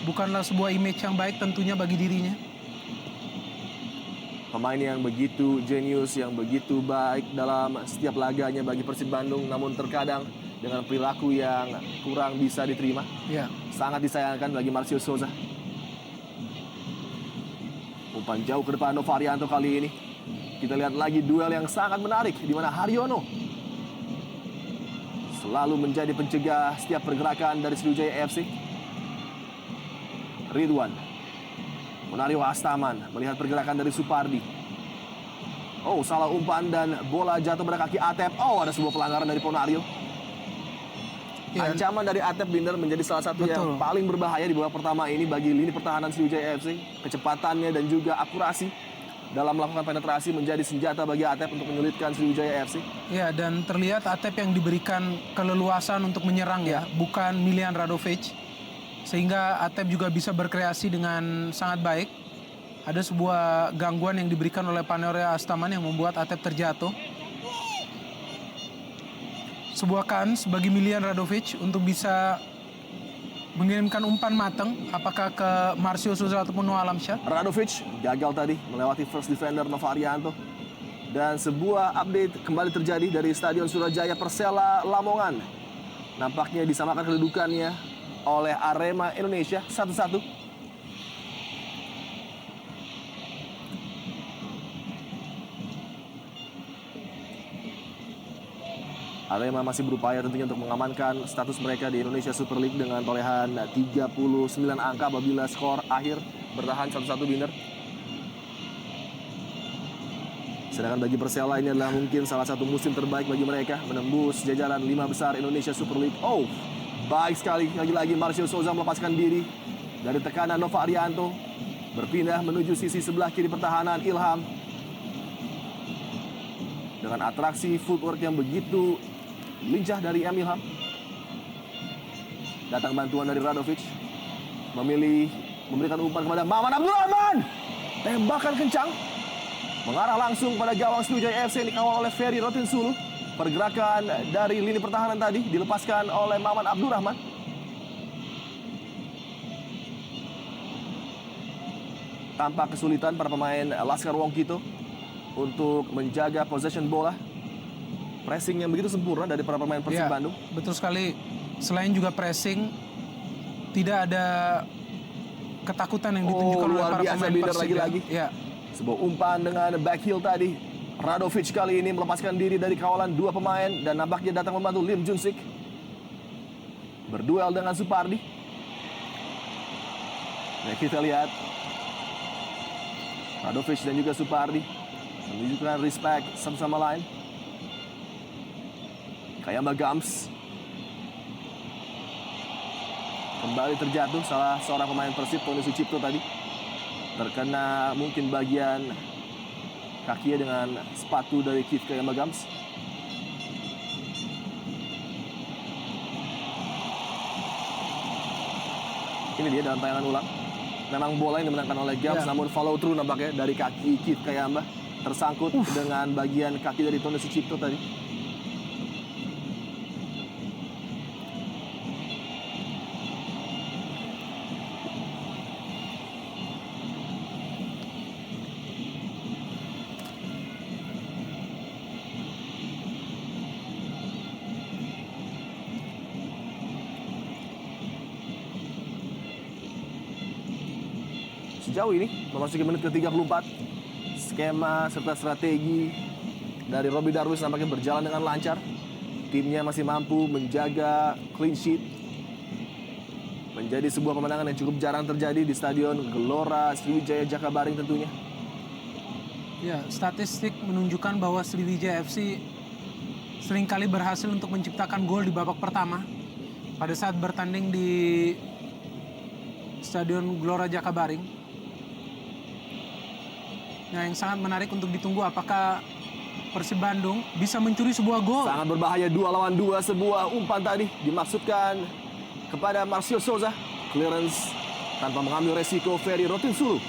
bukanlah sebuah image yang baik tentunya bagi dirinya. Pemain yang begitu jenius, yang begitu baik dalam setiap laganya bagi Persib Bandung, namun terkadang dengan perilaku yang kurang bisa diterima. Sangat disayangkan bagi Marcio Souza. Umpan jauh ke depan Novarianto kali ini. Kita lihat lagi duel yang sangat menarik di mana Haryono selalu menjadi pencegah setiap pergerakan dari Sriwijaya FC. Ridwan Ponario Astaman melihat pergerakan dari Supardi. Oh, salah umpan dan bola jatuh pada kaki Atep. Oh, ada sebuah pelanggaran dari Ponario. Ancaman dari Atep Binder menjadi salah satu yang paling berbahaya di babak pertama ini bagi lini pertahanan Sriwijaya FC. Kecepatannya dan juga akurasi dalam melakukan penetrasi menjadi senjata bagi Atep untuk menyulitkan Sriwijaya FC. Ya, dan terlihat Atep yang diberikan keleluasan untuk menyerang bukan Milian Radovic. Sehingga Atep juga bisa berkreasi dengan sangat baik. Ada sebuah gangguan yang diberikan oleh Ponario Astaman yang membuat Atep terjatuh. Sebuah kans bagi Milian Radovic untuk bisa mengirimkan umpan matang, apakah ke Marcio Souza ataupun Noah Alamsyah. Radovic gagal tadi melewati first defender Novarianto. Dan sebuah update kembali terjadi dari Stadion Surajaya Persela Lamongan. Nampaknya disamakan kedudukannya oleh Arema Indonesia 1-1. Arema masih berupaya tentunya untuk mengamankan status mereka di Indonesia Super League dengan torehan 39 angka apabila skor akhir bertahan 1-1 Binder. Sedangkan bagi Persela ini adalah mungkin salah satu musim terbaik bagi mereka, menembus jajaran 5 besar Indonesia Super League. Oh, baik sekali, lagi-lagi Marcio Souza melepaskan diri dari tekanan Novarianto, berpindah menuju sisi sebelah kiri pertahanan Ilham. Dengan atraksi footwork yang begitu lincah dari Ilham. Datang bantuan dari Radovic, memilih memberikan umpan kepada Maman Abdurrahman. Tembakan kencang mengarah langsung pada gawang Sriwijaya FC yang dikawal oleh Ferry Rotinsulu. Pergerakan dari lini pertahanan tadi dilepaskan oleh Maman Abdurrahman. Tampak kesulitan para pemain Laskar Wongkito untuk menjaga possession bola. Pressing yang begitu sempurna dari para pemain Persib Bandung. Betul sekali. Selain juga pressing, tidak ada ketakutan yang ditunjukkan oleh para pemain Persib. Lagi-lagi. Sebuah umpan dengan back heel tadi. Radovic kali ini melepaskan diri dari kawalan dua pemain dan nampaknya datang membantu Lim Junsik. Berduel dengan Supardi. Nah, kita lihat Radovic dan juga Supardi menunjukkan respect satu sama lain. Kayamba Gams kembali terjatuh salah seorang pemain Persib, Tony Sucipto tadi. Terkena mungkin bagian kakinya dengan sepatu dari Keith Kayamba Gams. Ini dia dalam tayangan ulang. memang bola yang dimenangkan oleh Gams, namun follow through nampaknya dari kaki Keith Kayamba tersangkut dengan bagian kaki dari Tony Sucipto tadi. Sejauh ini memasuki menit ke-34, skema serta strategi dari Robbie Darwish nampaknya berjalan dengan lancar. Timnya masih mampu menjaga clean sheet. Menjadi sebuah kemenangan yang cukup jarang terjadi di Stadion Gelora Sriwijaya Jakabaring tentunya. Ya, statistik menunjukkan bahwa Sriwijaya FC seringkali berhasil untuk menciptakan gol di babak pertama pada saat bertanding di Stadion Gelora Jakabaring. Nah, yang sangat menarik untuk ditunggu apakah Persib Bandung bisa mencuri sebuah gol. Sangat berbahaya 2 lawan 2, sebuah umpan tadi dimaksudkan kepada Marcio Souza. Clearance tanpa mengambil resiko Ferry Rotinsulu.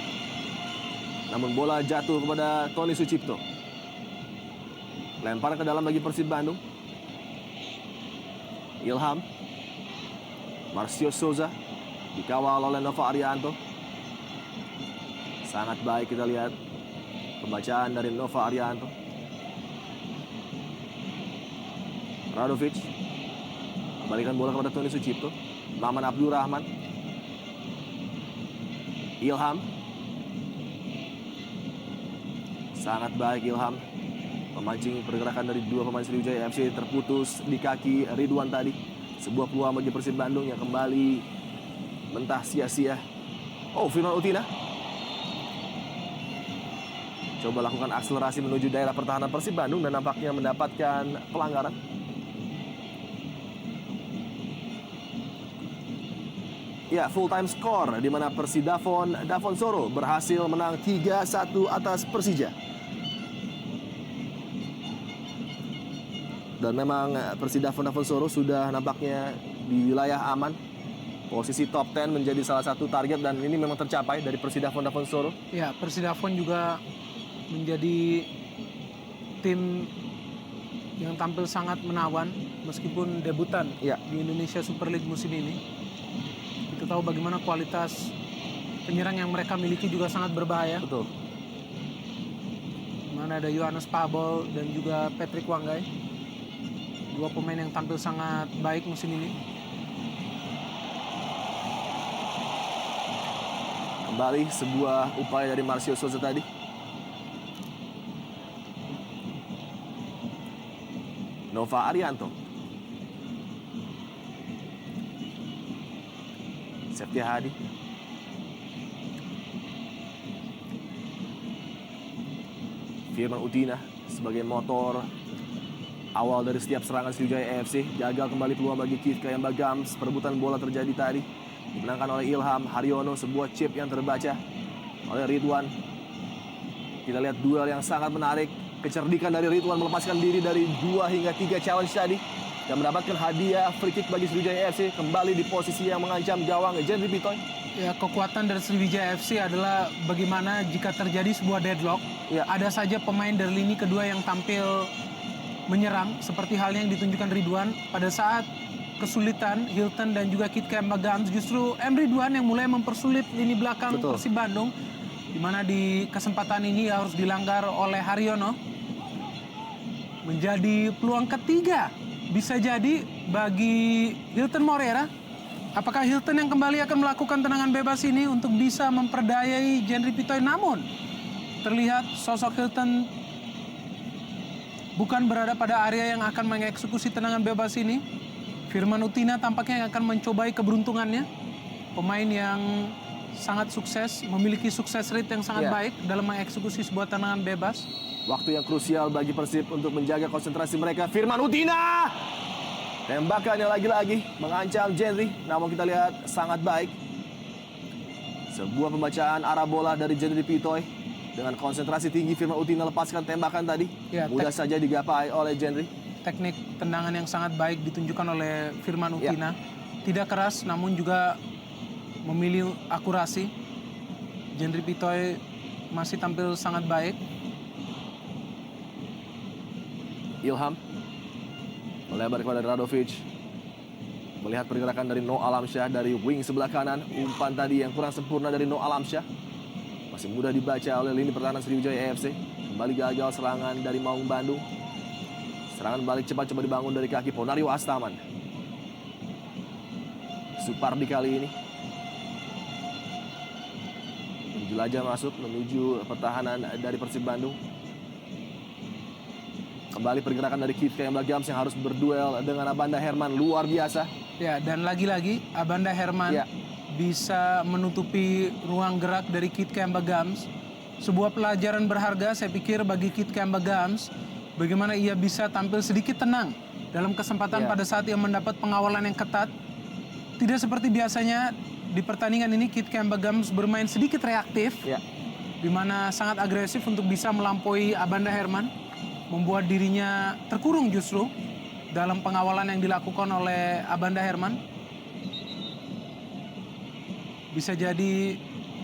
Namun bola jatuh kepada Tony Sucipto. Lempar ke dalam bagi Persib Bandung. Ilham. Marcio Souza dikawal oleh Nova Arianto. Sangat baik kita lihat pembacaan dari Nova Arianto. Radovic kembalikan bola kepada Tony Sucipto. Maman Abdurrahman. Ilham. Sangat baik Ilham memancing pergerakan dari dua pemain Sriwijaya FC, terputus di kaki Ridwan tadi. Sebuah peluang bagi Persib Bandung yang kembali mentah sia-sia. Oh, Firman Utina coba lakukan akselerasi menuju daerah pertahanan Persib Bandung dan nampaknya mendapatkan pelanggaran. Ya, full time score di mana Davon Soro berhasil menang 3-1 atas Persija. Dan memang Davon Soro sudah nampaknya di wilayah aman. Posisi top 10 menjadi salah satu target dan ini memang tercapai dari Davon Soro. Ya, Davon juga menjadi tim yang tampil sangat menawan meskipun debutan di Indonesia Super League musim ini. Kita tahu bagaimana kualitas penyerang yang mereka miliki juga sangat berbahaya. Betul. Mana ada Yohanes Pabol dan juga Patrick Wanggai. Dua pemain yang tampil sangat baik musim ini. Kembali sebuah upaya dari Marcio Souza tadi. Nova Arianto. Septia Hadi. Firman Utina sebagai motor awal dari setiap serangan Sriwijaya FC. Gagal kembali peluang bagi Keith Kayamba Gams. Perebutan bola terjadi tadi. Dimenangkan oleh Ilham Haryono. Sebuah chip yang terbaca oleh Ridwan. Kita lihat duel yang sangat menarik. Kecerdikan dari Ridwan melepaskan diri dari 2 hingga 3 challenge tadi. Dan mendapatkan hadiah free kick bagi Sriwijaya FC. Kembali di posisi yang mengancam gawang Jendri Pitoy. Ya, kekuatan dari Sriwijaya FC adalah bagaimana jika terjadi sebuah deadlock. Ya. Ada saja pemain dari lini kedua yang tampil menyerang. Seperti halnya yang ditunjukkan Ridwan. Pada saat kesulitan, Hilton dan juga Keith Kayamba Gams, justru Ridwan yang mulai mempersulit lini belakang Persib Bandung. Di mana di kesempatan ini harus dilanggar oleh Haryono. Menjadi peluang ketiga bisa jadi bagi Hilton Morera. Apakah Hilton yang kembali akan melakukan tendangan bebas ini untuk bisa memperdayai Jendri Pitoy? Namun terlihat sosok Hilton bukan berada pada area yang akan mengeksekusi tendangan bebas ini. Firman Utina tampaknya yang akan mencobai keberuntungannya. Pemain yang sangat sukses, memiliki sukses rate yang sangat baik dalam mengeksekusi sebuah tendangan bebas. Waktu yang krusial bagi Persib untuk menjaga konsentrasi mereka. Firman Utina. Tembakannya lagi-lagi mengancam Jendri. Namun kita lihat sangat baik. Sebuah pembacaan arah bola dari Jendri Pitoy. Dengan konsentrasi tinggi Firman Utina lepaskan tembakan tadi. Ya, mudah saja digapai oleh Jendri. Teknik tendangan yang sangat baik ditunjukkan oleh Firman Utina. Tidak keras namun juga memilih akurasi. Jendri Pitoy masih tampil sangat baik. Ilham melebar kepada Radovic. Melihat pergerakan dari No Alamsyah dari wing sebelah kanan. Umpan tadi yang kurang sempurna dari No Alamsyah. Masih mudah dibaca oleh lini pertahanan Sriwijaya AFC. Kembali gagal serangan dari Maung Bandung. Serangan balik cepat coba dibangun dari kaki Ponario Astaman. Supardi kali ini menjelajah masuk menuju pertahanan dari Persib Bandung. Kembali pergerakan dari Keith Kembagams yang harus berduel dengan Abanda Herman. Luar biasa. Ya, dan lagi-lagi Abanda Herman Ya. bisa menutupi ruang gerak dari Keith Kembagams. Sebuah pelajaran berharga saya pikir bagi Keith Kembagams. Bagaimana ia bisa tampil sedikit tenang dalam kesempatan Ya. pada saat ia mendapat pengawalan yang ketat. Tidak seperti biasanya di pertandingan ini Keith Kembagams bermain sedikit reaktif. Ya. Di mana sangat agresif untuk bisa melampaui Abanda Herman. Membuat dirinya terkurung justru dalam pengawalan yang dilakukan oleh Abanda Herman. Bisa jadi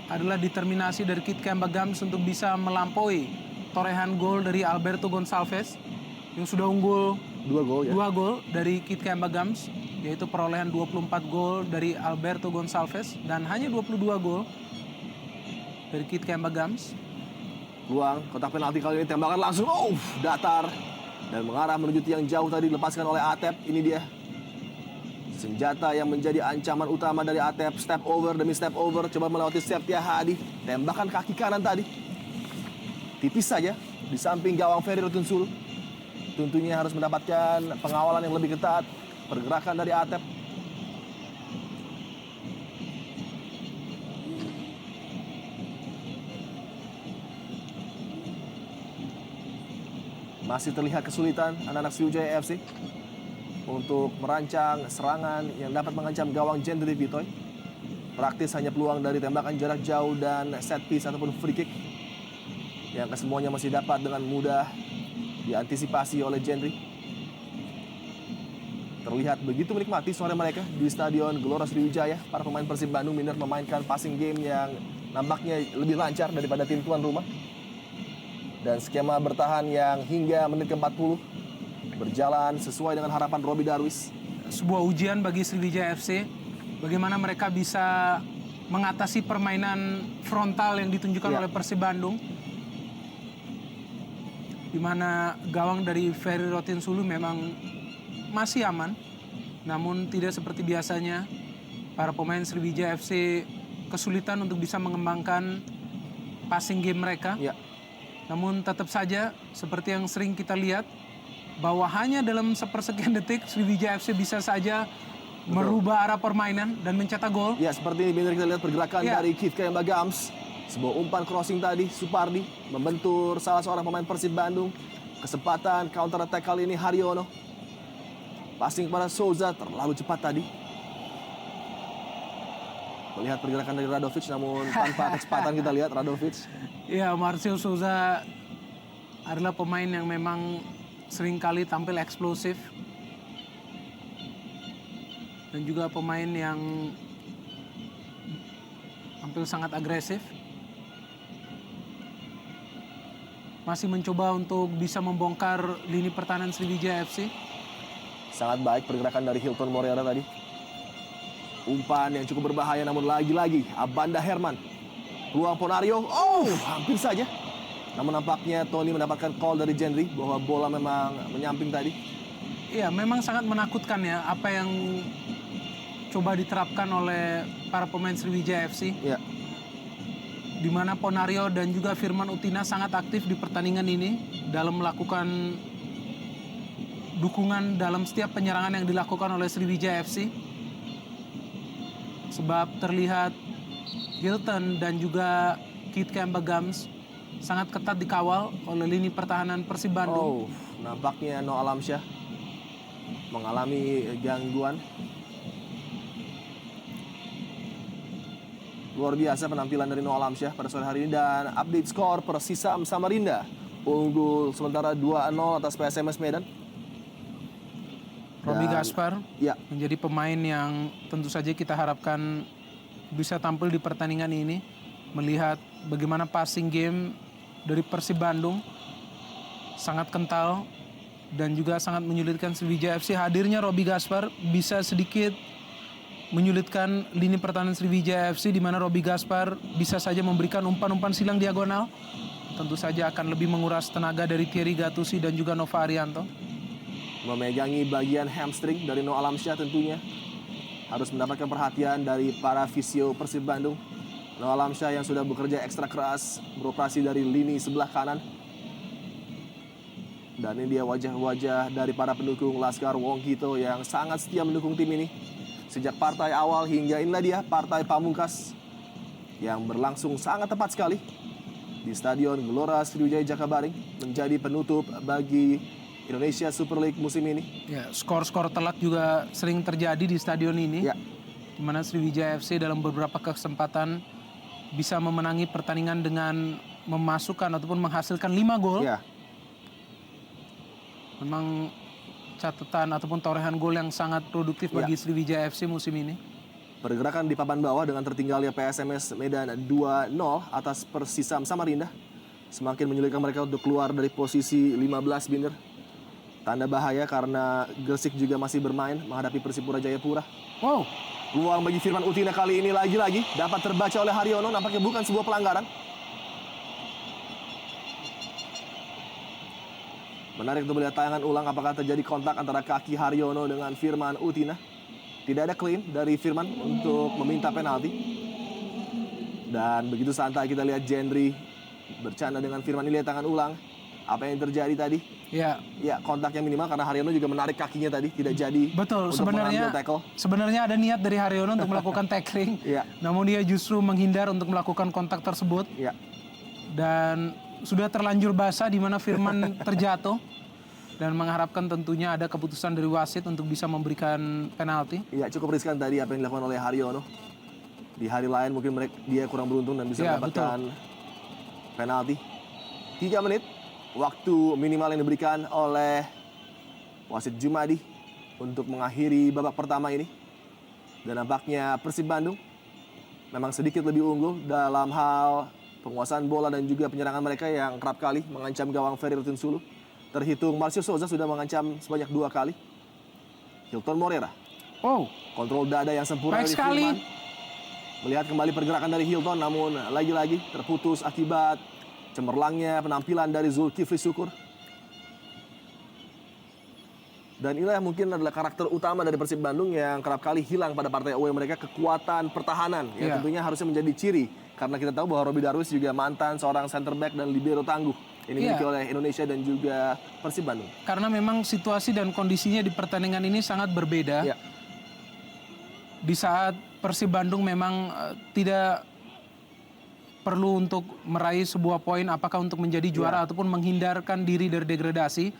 adalah determinasi dari Keith Kembagams untuk bisa melampaui torehan gol dari Alberto Gonçalves yang sudah unggul 2 gol ya. 2 gol dari Keith Kembagams, yaitu perolehan 24 gol dari Alberto Gonçalves dan hanya 22 gol dari Keith Kembagams. Peluang kotak penalti kali ini, tembakan langsung datar dan mengarah menuju tiang jauh tadi, dilepaskan oleh Atep. Ini dia senjata yang menjadi ancaman utama dari Atep. Step over demi step over, coba melewati Septia Hadi. Tembakan kaki kanan tadi tipis saja di samping gawang Ferry Rotinsulu. Tentunya harus mendapatkan pengawalan yang lebih ketat. Pergerakan dari Atep. Masih terlihat kesulitan anak-anak Sriwijaya FC untuk merancang serangan yang dapat mengancam gawang Jendri Pitoy. Praktis hanya peluang dari tembakan jarak jauh dan set piece ataupun free kick yang kesemuanya masih dapat dengan mudah diantisipasi oleh Jendri. Terlihat begitu menikmati sore mereka di Stadion Gelora Sriwijaya. Para pemain Persib Bandung Minder memainkan passing game yang nampaknya lebih lancar daripada tim tuan rumah. Dan skema bertahan yang hingga menit ke-40 berjalan sesuai dengan harapan Roby Darwis. Sebuah ujian bagi Sriwijaya FC, bagaimana mereka bisa mengatasi permainan frontal yang ditunjukkan Ya. oleh Persib Bandung. Di mana gawang dari Ferry Rotinsulu memang masih aman, namun tidak seperti biasanya para pemain Sriwijaya FC kesulitan untuk bisa mengembangkan passing game mereka. Ya. Namun tetap saja seperti yang sering kita lihat bahwa hanya dalam sepersekian detik Sriwijaya FC bisa saja merubah arah permainan dan mencetak gol. Ya, seperti ini benar kita lihat pergerakan Ya. dari Keith Kembagams. Sebuah umpan crossing tadi, Supardi membentur salah seorang pemain Persib Bandung. Kesempatan counter attack kali ini Haryono. Passing kepada Souza terlalu cepat tadi. Melihat pergerakan dari Radovic, namun tanpa kecepatan kita lihat Radovic. Ya, Marcel Souza adalah pemain yang memang seringkali tampil eksplosif. Dan juga pemain yang tampil sangat agresif. Masih mencoba untuk bisa membongkar lini pertahanan Sriwijaya FC. Sangat baik pergerakan dari Hilton Moreira tadi. Umpan yang cukup berbahaya, namun lagi-lagi Abanda Herman. Peluang Ponario, hampir saja. Namun nampaknya Tony mendapatkan call dari Jendri bahwa bola memang menyamping tadi. Iya, memang sangat menakutkan ya apa yang coba diterapkan oleh para pemain Sriwijaya FC. Ya. Di mana Ponario dan juga Firman Utina sangat aktif di pertandingan ini dalam melakukan dukungan dalam setiap penyerangan yang dilakukan oleh Sriwijaya FC. Sebab terlihat Hilton dan juga Keith Kembagams sangat ketat dikawal oleh lini pertahanan Persib Bandung. Nampaknya No Alamsyah mengalami gangguan. Luar biasa penampilan dari No Alamsyah pada sore hari ini. Dan update skor Persisam Samarinda unggul sementara 2-0 atas PSMS Medan. Roby Dan- Gaspar Ya, menjadi pemain yang tentu saja kita harapkan bisa tampil di pertandingan ini. melihat bagaimana passing game dari Persib Bandung sangat kental dan juga sangat menyulitkan Sriwijaya FC. Hadirnya Roby Gaspar bisa sedikit menyulitkan lini pertahanan Sriwijaya FC, di mana Roby Gaspar bisa saja memberikan umpan-umpan silang diagonal. Tentu saja akan lebih menguras tenaga dari Thierry Gattuso dan juga Nova Arianto. Memegangi bagian hamstring dari Noah Alamsyah tentunya harus mendapatkan perhatian dari para fisio Persib Bandung. Noah Alamsyah yang sudah bekerja ekstra keras beroperasi dari lini sebelah kanan. Dan ini dia wajah-wajah dari para pendukung Laskar Wongkito yang sangat setia mendukung tim ini. Sejak partai awal hingga inilah dia partai pamungkas yang berlangsung sangat tepat sekali di Stadion Gelora Sriwijaya Jakabaring menjadi penutup bagi Indonesia Super League musim ini. Ya, skor-skor telak juga sering terjadi di stadion ini. Ya. Di mana Sriwijaya FC dalam beberapa kesempatan bisa memenangi pertandingan dengan memasukkan ataupun menghasilkan 5 gol. Ya. Memang catatan ataupun torehan gol yang sangat produktif bagi Sriwijaya FC musim ini. Pergerakan di papan bawah dengan tertinggalnya PSMS Medan 2-0 atas Persisam Samarinda semakin menyulitkan mereka untuk keluar dari posisi 15 Binder. Tanda bahaya karena Gresik juga masih bermain menghadapi Persipura Jayapura. Wow. Peluang bagi Firman Utina kali ini lagi-lagi dapat terbaca oleh Haryono, nampaknya bukan sebuah pelanggaran. Menarik untuk melihat tayangan ulang apakah terjadi kontak antara kaki Haryono dengan Firman Utina. Tidak ada klaim dari Firman untuk meminta penalti. Dan begitu santai kita lihat Jendri bercanda dengan Firman. Ini lihat tangan ulang. Apa yang terjadi tadi? Ya. Ya, kontaknya minimal karena Haryono juga menarik kakinya tadi, tidak jadi. Betul, untuk mengambil tackle. sebenarnya ada niat dari Haryono untuk melakukan tackling. Iya. Namun dia justru menghindar untuk melakukan kontak tersebut. Ya. Dan sudah terlanjur basah di mana Firman terjatuh. Dan mengharapkan tentunya ada keputusan dari wasit untuk bisa memberikan penalti. Iya, cukup riskan tadi apa yang dilakukan oleh Haryono. Di hari lain mungkin dia kurang beruntung dan bisa mendapatkan penalti. 3 menit waktu minimal yang diberikan oleh wasit Jumadi untuk mengakhiri babak pertama ini. Dan nampaknya Persib Bandung memang sedikit lebih unggul dalam hal penguasaan bola dan juga penyerangan mereka yang kerap kali mengancam gawang Ferry Rotinsulu. Terhitung Marcio Souza sudah mengancam sebanyak 2 kali. Hilton Morera. Oh, Kontrol dada yang sempurna dari Firman. Melihat kembali pergerakan dari Hilton, namun lagi-lagi terputus akibat cemerlangnya penampilan dari Zulkifli Syukur. Dan inilah mungkin adalah karakter utama dari Persib Bandung yang kerap kali hilang pada partai away mereka, kekuatan pertahanan. Yang tentunya harusnya menjadi ciri. Karena kita tahu bahwa Roby Darwis juga mantan seorang center back dan libero tangguh. Ini dimiliki oleh Indonesia dan juga Persib Bandung. Karena memang situasi dan kondisinya di pertandingan ini sangat berbeda. Ya. Di saat Persib Bandung memang tidak perlu untuk meraih sebuah poin apakah untuk menjadi juara ataupun menghindarkan diri dari degradasi.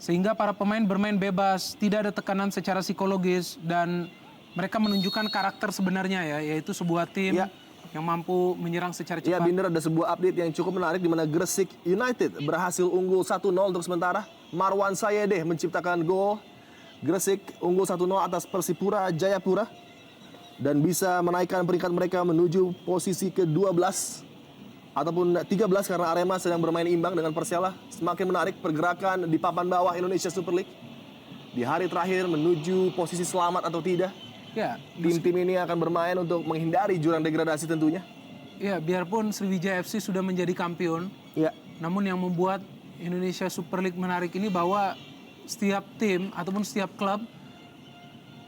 Sehingga para pemain bermain bebas, tidak ada tekanan secara psikologis dan mereka menunjukkan karakter sebenarnya ya, yaitu sebuah tim yang mampu menyerang secara cepat. Ya, Binder, ada sebuah update yang cukup menarik di mana Gresik United berhasil unggul 1-0 untuk sementara. Marwan Sayedeh menciptakan gol. Gresik unggul 1-0 atas Persipura Jayapura dan bisa menaikkan peringkat mereka menuju posisi ke-12 ataupun 13 karena Arema sedang bermain imbang dengan Persela. Semakin menarik pergerakan di papan bawah Indonesia Super League. Di hari terakhir menuju posisi selamat atau tidak. Ya, tim-tim ini akan bermain untuk menghindari jurang degradasi tentunya. Ya, biarpun Sriwijaya FC sudah menjadi kampion, namun yang membuat Indonesia Super League menarik ini bahwa setiap tim ataupun setiap klub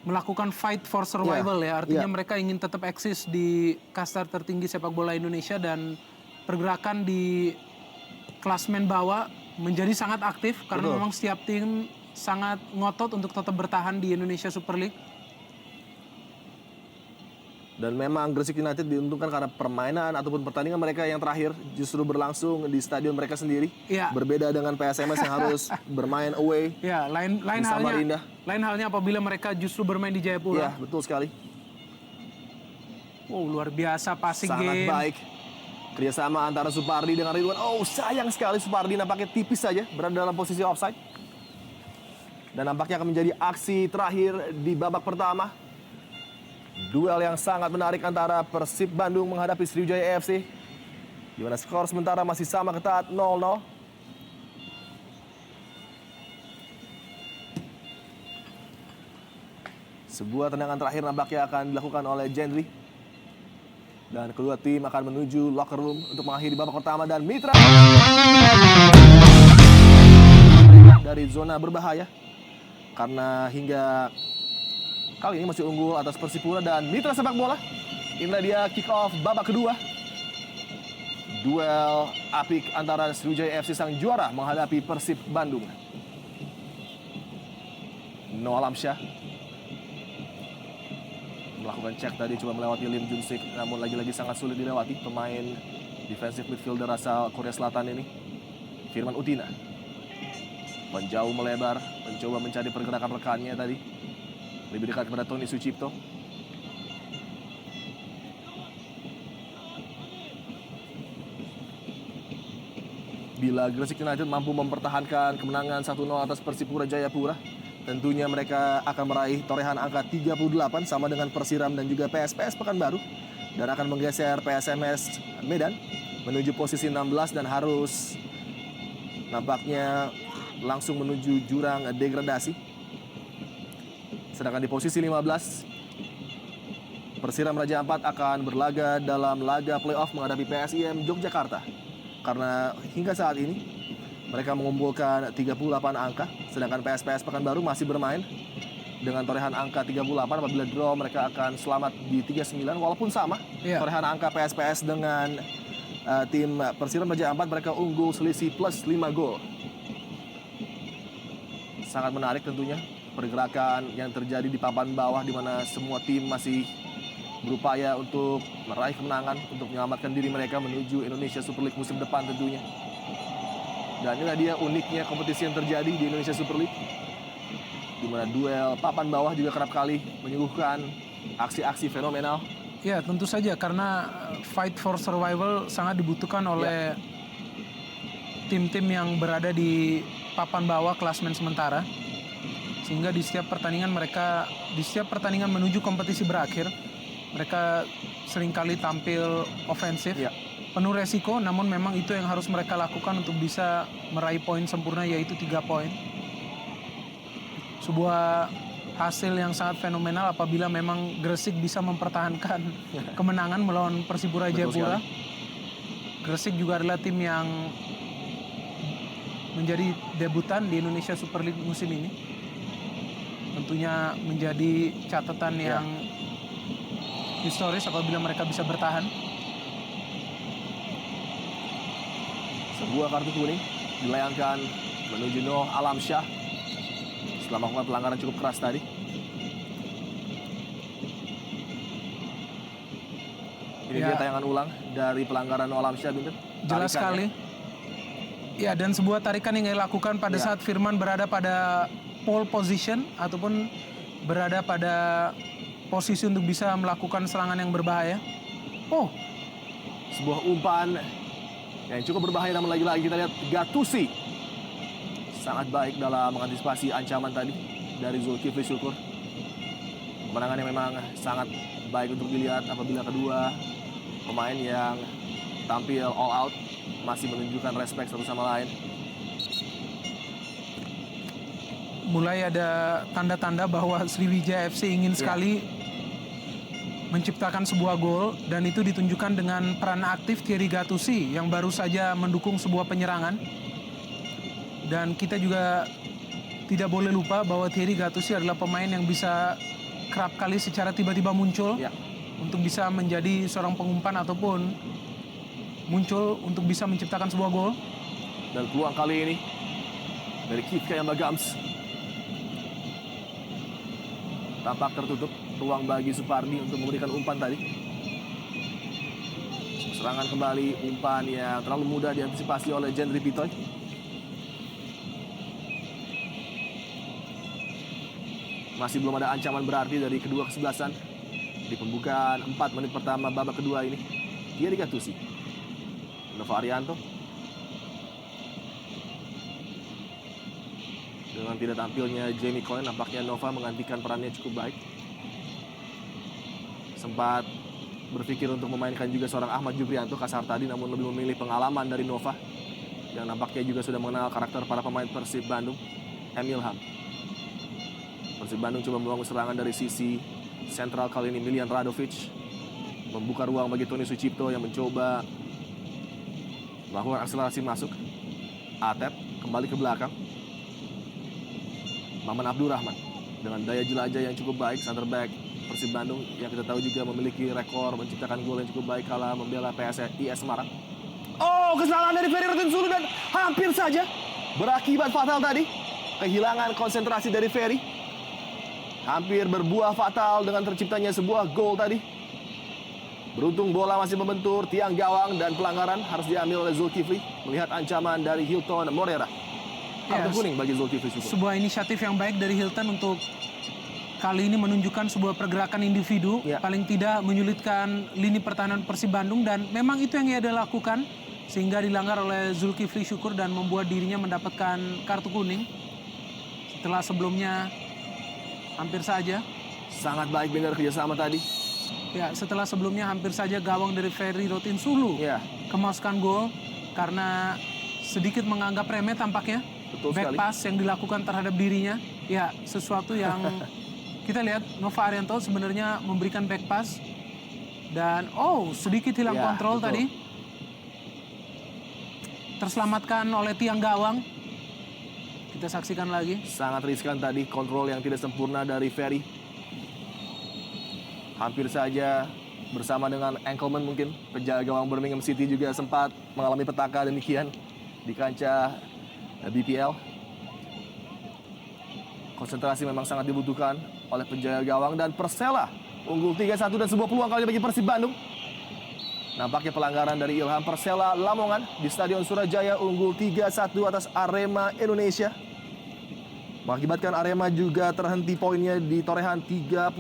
melakukan fight for survival ya. Artinya mereka ingin tetap eksis di kasta tertinggi sepak bola Indonesia dan pergerakan di klasmen bawah menjadi sangat aktif karena memang setiap tim sangat ngotot untuk tetap bertahan di Indonesia Super League. Dan memang Gresik United diuntungkan karena permainan ataupun pertandingan mereka yang terakhir justru berlangsung di stadion mereka sendiri. Ya. Berbeda dengan PSMS yang harus bermain away. Ya, lain halnya apabila mereka justru bermain di Jayapura. Ya, betul sekali. Oh, luar biasa passing game. Sangat baik. Kerjasama antara Supardi dengan Ridwan. Oh, sayang sekali Supardi nampaknya tipis saja berada dalam posisi offside. Dan nampaknya akan menjadi aksi terakhir di babak pertama. Duel yang sangat menarik antara Persib Bandung menghadapi Sriwijaya FC. Di mana skor sementara masih sama ketat 0-0. Sebuah tendangan terakhir nampaknya akan dilakukan oleh Jendri. Dan kedua tim akan menuju locker room untuk mengakhiri babak pertama. Dan Mitra dari zona berbahaya. Karena hingga kali ini masih unggul atas Persipura dan Mitra Sepak Bola. Inilah dia kick off babak kedua. Duel apik antara Sriwijaya FC sang juara menghadapi Persib Bandung. Noah Alamsyah melakukan cek tadi, coba melewati Lim Junsik, namun lagi-lagi sangat sulit dilewati pemain defensive midfielder asal Korea Selatan ini, Firman Utina. Menjauh melebar, mencoba mencari pergerakan rekannya tadi, lebih dekat kepada Tony Sucipto. Bila Gresik United mampu mempertahankan kemenangan 1-0 atas Persipura Jayapura, tentunya mereka akan meraih torehan angka 38 sama dengan Persiram dan juga PSPS Pekanbaru, dan akan menggeser PSMS Medan menuju posisi 16 dan harus nampaknya langsung menuju jurang degradasi. Sedangkan di posisi 15 Persiram Raja Ampat akan berlaga dalam laga playoff menghadapi PSIM Yogyakarta. Karena hingga saat ini mereka mengumpulkan 38 angka, sedangkan PSPS Pekanbaru masih bermain dengan torehan angka 38. Apabila draw mereka akan selamat di 39, walaupun sama torehan angka PSPS dengan tim Persiram Raja Ampat, mereka unggul selisih plus 5 gol. Sangat menarik tentunya pergerakan yang terjadi di papan bawah, di mana semua tim masih berupaya untuk meraih kemenangan, untuk menyelamatkan diri mereka menuju Indonesia Super League musim depan tentunya. Dan inilah dia uniknya kompetisi yang terjadi di Indonesia Super League, di mana duel papan bawah juga kerap kali menyuguhkan aksi-aksi fenomenal. Ya, tentu saja karena fight for survival sangat dibutuhkan oleh tim-tim yang berada di papan bawah klasmen sementara. Sehingga di setiap pertandingan menuju kompetisi berakhir, mereka seringkali tampil ofensif, penuh resiko, namun memang itu yang harus mereka lakukan untuk bisa meraih poin sempurna, yaitu 3 poin. Sebuah hasil yang sangat fenomenal apabila memang Gresik bisa mempertahankan kemenangan melawan Persipura Jayapura. Gresik juga adalah tim yang menjadi debutan di Indonesia Super League musim ini. Tentunya menjadi catatan yang historis apabila mereka bisa bertahan. Sebuah kartu kuning dilayangkan menuju Noah Alamsyah setelah melakukan pelanggaran cukup keras tadi. Ini dia tayangan ulang dari pelanggaran Noah Alamsyah, Binten. Jelas sekali. Ya, dan sebuah tarikan yang dilakukan pada saat Firman berada pada pole position ataupun berada pada posisi untuk bisa melakukan serangan yang berbahaya. Sebuah umpan yang cukup berbahaya, namun lagi-lagi kita lihat Gattuso sangat baik dalam mengantisipasi ancaman tadi dari Zulkifli Syukur. Kemenangan yang memang sangat baik untuk dilihat apabila kedua pemain yang tampil all out masih menunjukkan respect satu sama lain. Mulai ada tanda-tanda bahwa Sriwijaya FC ingin sekali menciptakan sebuah gol, dan itu ditunjukkan dengan peran aktif Thierry Gattuso yang baru saja mendukung sebuah penyerangan. Dan kita juga tidak boleh lupa bahwa Thierry Gattuso adalah pemain yang bisa kerap kali secara tiba-tiba muncul untuk bisa menjadi seorang pengumpan ataupun muncul untuk bisa menciptakan sebuah gol. Dan peluang kali ini dari Kifka Yamagams tampak tertutup ruang bagi Supardi untuk memberikan umpan tadi. Serangan kembali, umpan yang terlalu mudah diantisipasi oleh Jendri Pitoy. Masih belum ada ancaman berarti dari kedua kesebelasan di pembukaan 4 menit pertama babak kedua ini. Thierry Gattuso, Nova Arianto. Dengan tidak tampilnya Jamie Cohen, nampaknya Nova menggantikan perannya cukup baik. sempat berpikir untuk memainkan juga seorang Ahmad Jubrianto Kasar tadi, namun lebih memilih pengalaman dari Nova yang nampaknya juga sudah mengenal karakter para pemain Persib Bandung. Ilham. Persib Bandung coba membangun serangan dari sisi sentral, kali ini Milian Radovic membuka ruang bagi Tony Sucipto yang mencoba melakukan akselerasi masuk. Atep kembali ke belakang. Maman Abdurrahman dengan daya jelajah yang cukup baik, center back Persib Bandung yang kita tahu juga memiliki rekor menciptakan gol yang cukup baik kala membela IS Semarang. Oh, kesalahan dari Ferry Rotinsulu dan hampir saja berakibat fatal tadi. Kehilangan konsentrasi dari Ferry. Hampir berbuah fatal dengan terciptanya sebuah gol tadi. Beruntung bola masih membentur tiang gawang dan pelanggaran harus diambil oleh Zulkifli melihat ancaman dari Hilton Morera. Kartu kuning bagi Zulkifli Syukur. Sebuah inisiatif yang baik dari Hilton untuk kali ini menunjukkan sebuah pergerakan individu, paling tidak menyulitkan lini pertahanan Persib Bandung, dan memang itu yang ia lakukan sehingga dilanggar oleh Zulkifli Syukur dan membuat dirinya mendapatkan kartu kuning. Setelah sebelumnya hampir saja. Sangat baik benar kerjasama tadi. Ya, setelah sebelumnya hampir saja gawang dari Ferry Rotinsulu kemasukan gol karena sedikit menganggap remeh tampaknya. Betul back sekali. pass yang dilakukan terhadap dirinya. Ya, sesuatu yang kita lihat Nova Arianto sebenarnya memberikan back pass dan sedikit hilang kontrol tadi. Terselamatkan oleh tiang gawang. Kita saksikan lagi. Sangat riskan tadi, kontrol yang tidak sempurna dari Ferry. Hampir saja bersama dengan Enkelman mungkin, penjaga gawang Birmingham City juga sempat mengalami petaka demikian di kancah BPL. Konsentrasi memang sangat dibutuhkan oleh penjaga gawang dan Persela unggul 3-1 dan sebuah peluang kali bagi Persib Bandung. Nampaknya pelanggaran dari Ilham. Persela Lamongan di Stadion Surajaya unggul 3-1 atas Arema Indonesia. Mengakibatkan Arema juga terhenti poinnya di torehan 38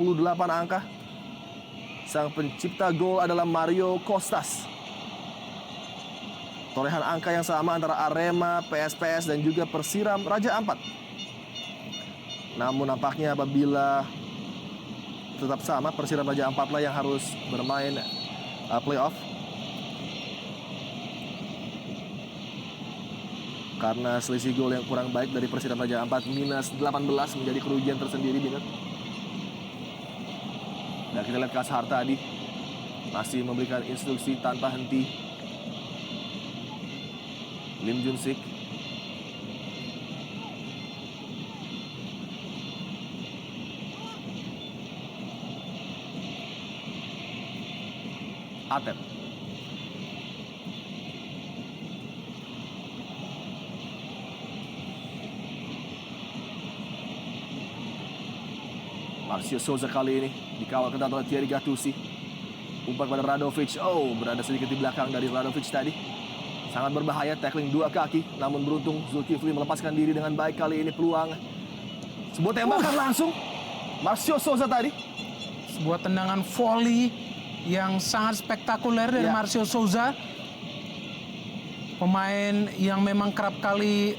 angka. Sang pencipta gol adalah Mario Costas. Torehan angka yang sama antara Arema, PSPS dan juga Persiram Raja Ampat. Namun nampaknya apabila tetap sama, Persiram Raja Ampat lah yang harus bermain playoff. Karena selisih gol yang kurang baik dari Persiram Raja Ampat minus 18 menjadi kerugian tersendiri, Binat. Dan kita lihat Kashar tadi masih memberikan instruksi tanpa henti. Lim Junsik. Atep. Marcio Souza kali ini dikawal ketat oleh Thierry Gattuso. Umpan pada Radovic. Berada sedikit di belakang dari Radovic tadi. Sangat berbahaya, tackling dua kaki. Namun beruntung Zulkifli melepaskan diri dengan baik kali ini. Peluang sebuah tembakan langsung Marcio Souza tadi. Sebuah tendangan volley yang sangat spektakuler dari Marcio Souza. Pemain yang memang kerap kali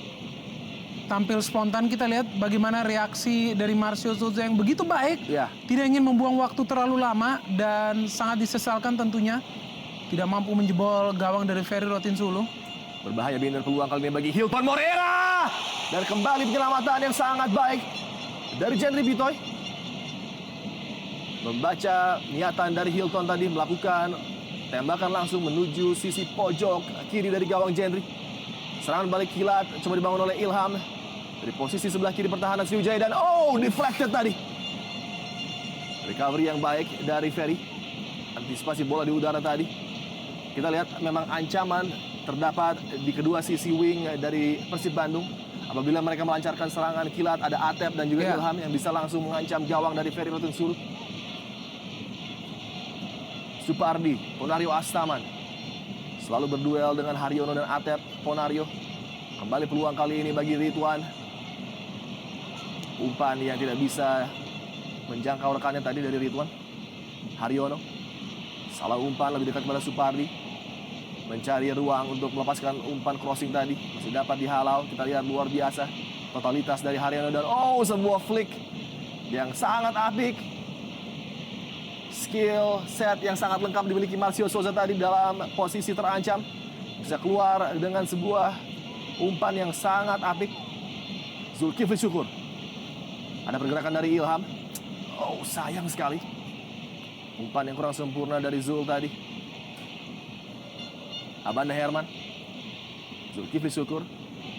tampil spontan. Kita lihat bagaimana reaksi dari Marcio Souza yang begitu baik. Tidak ingin membuang waktu terlalu lama dan sangat disesalkan tentunya. Tidak mampu menjebol gawang dari Ferry Rotinsulu. Berbahaya benar peluang kali ini bagi Hilton Morera. Dan kembali penyelamatan yang sangat baik dari Jendri Bitoy. Membaca niatan dari Hilton tadi melakukan tembakan langsung menuju sisi pojok kiri dari gawang Jendri. Serangan balik kilat coba dibangun oleh Ilham. Dari posisi sebelah kiri pertahanan Sriwijaya dan deflected tadi. Recovery yang baik dari Ferry. Antisipasi bola di udara tadi. Kita lihat memang ancaman terdapat di kedua sisi wing dari Persib Bandung. Apabila mereka melancarkan serangan kilat, ada Atep dan juga Ilham yang bisa langsung mengancam gawang dari Ferry Rotinsulu. Supardi, Ponario Astaman. Selalu berduel dengan Haryono dan Atep. Ponario. Kembali peluang kali ini bagi Ridwan. Umpan yang tidak bisa menjangkau rekannya tadi dari Ridwan. Haryono. Salah umpan, lebih dekat kepada Supardi. Mencari ruang untuk melepaskan umpan crossing tadi. Masih dapat dihalau. Kita lihat luar biasa totalitas dari Haryono dan sebuah flick yang sangat apik. skill set yang sangat lengkap dimiliki Marcio Souza tadi dalam posisi terancam. Bisa keluar dengan sebuah umpan yang sangat apik. Zulkifli Syukur. Ada pergerakan dari Ilham. Oh, sayang sekali. Umpan yang kurang sempurna dari Zul tadi. Abanda Herman. Zulkifli Syukur.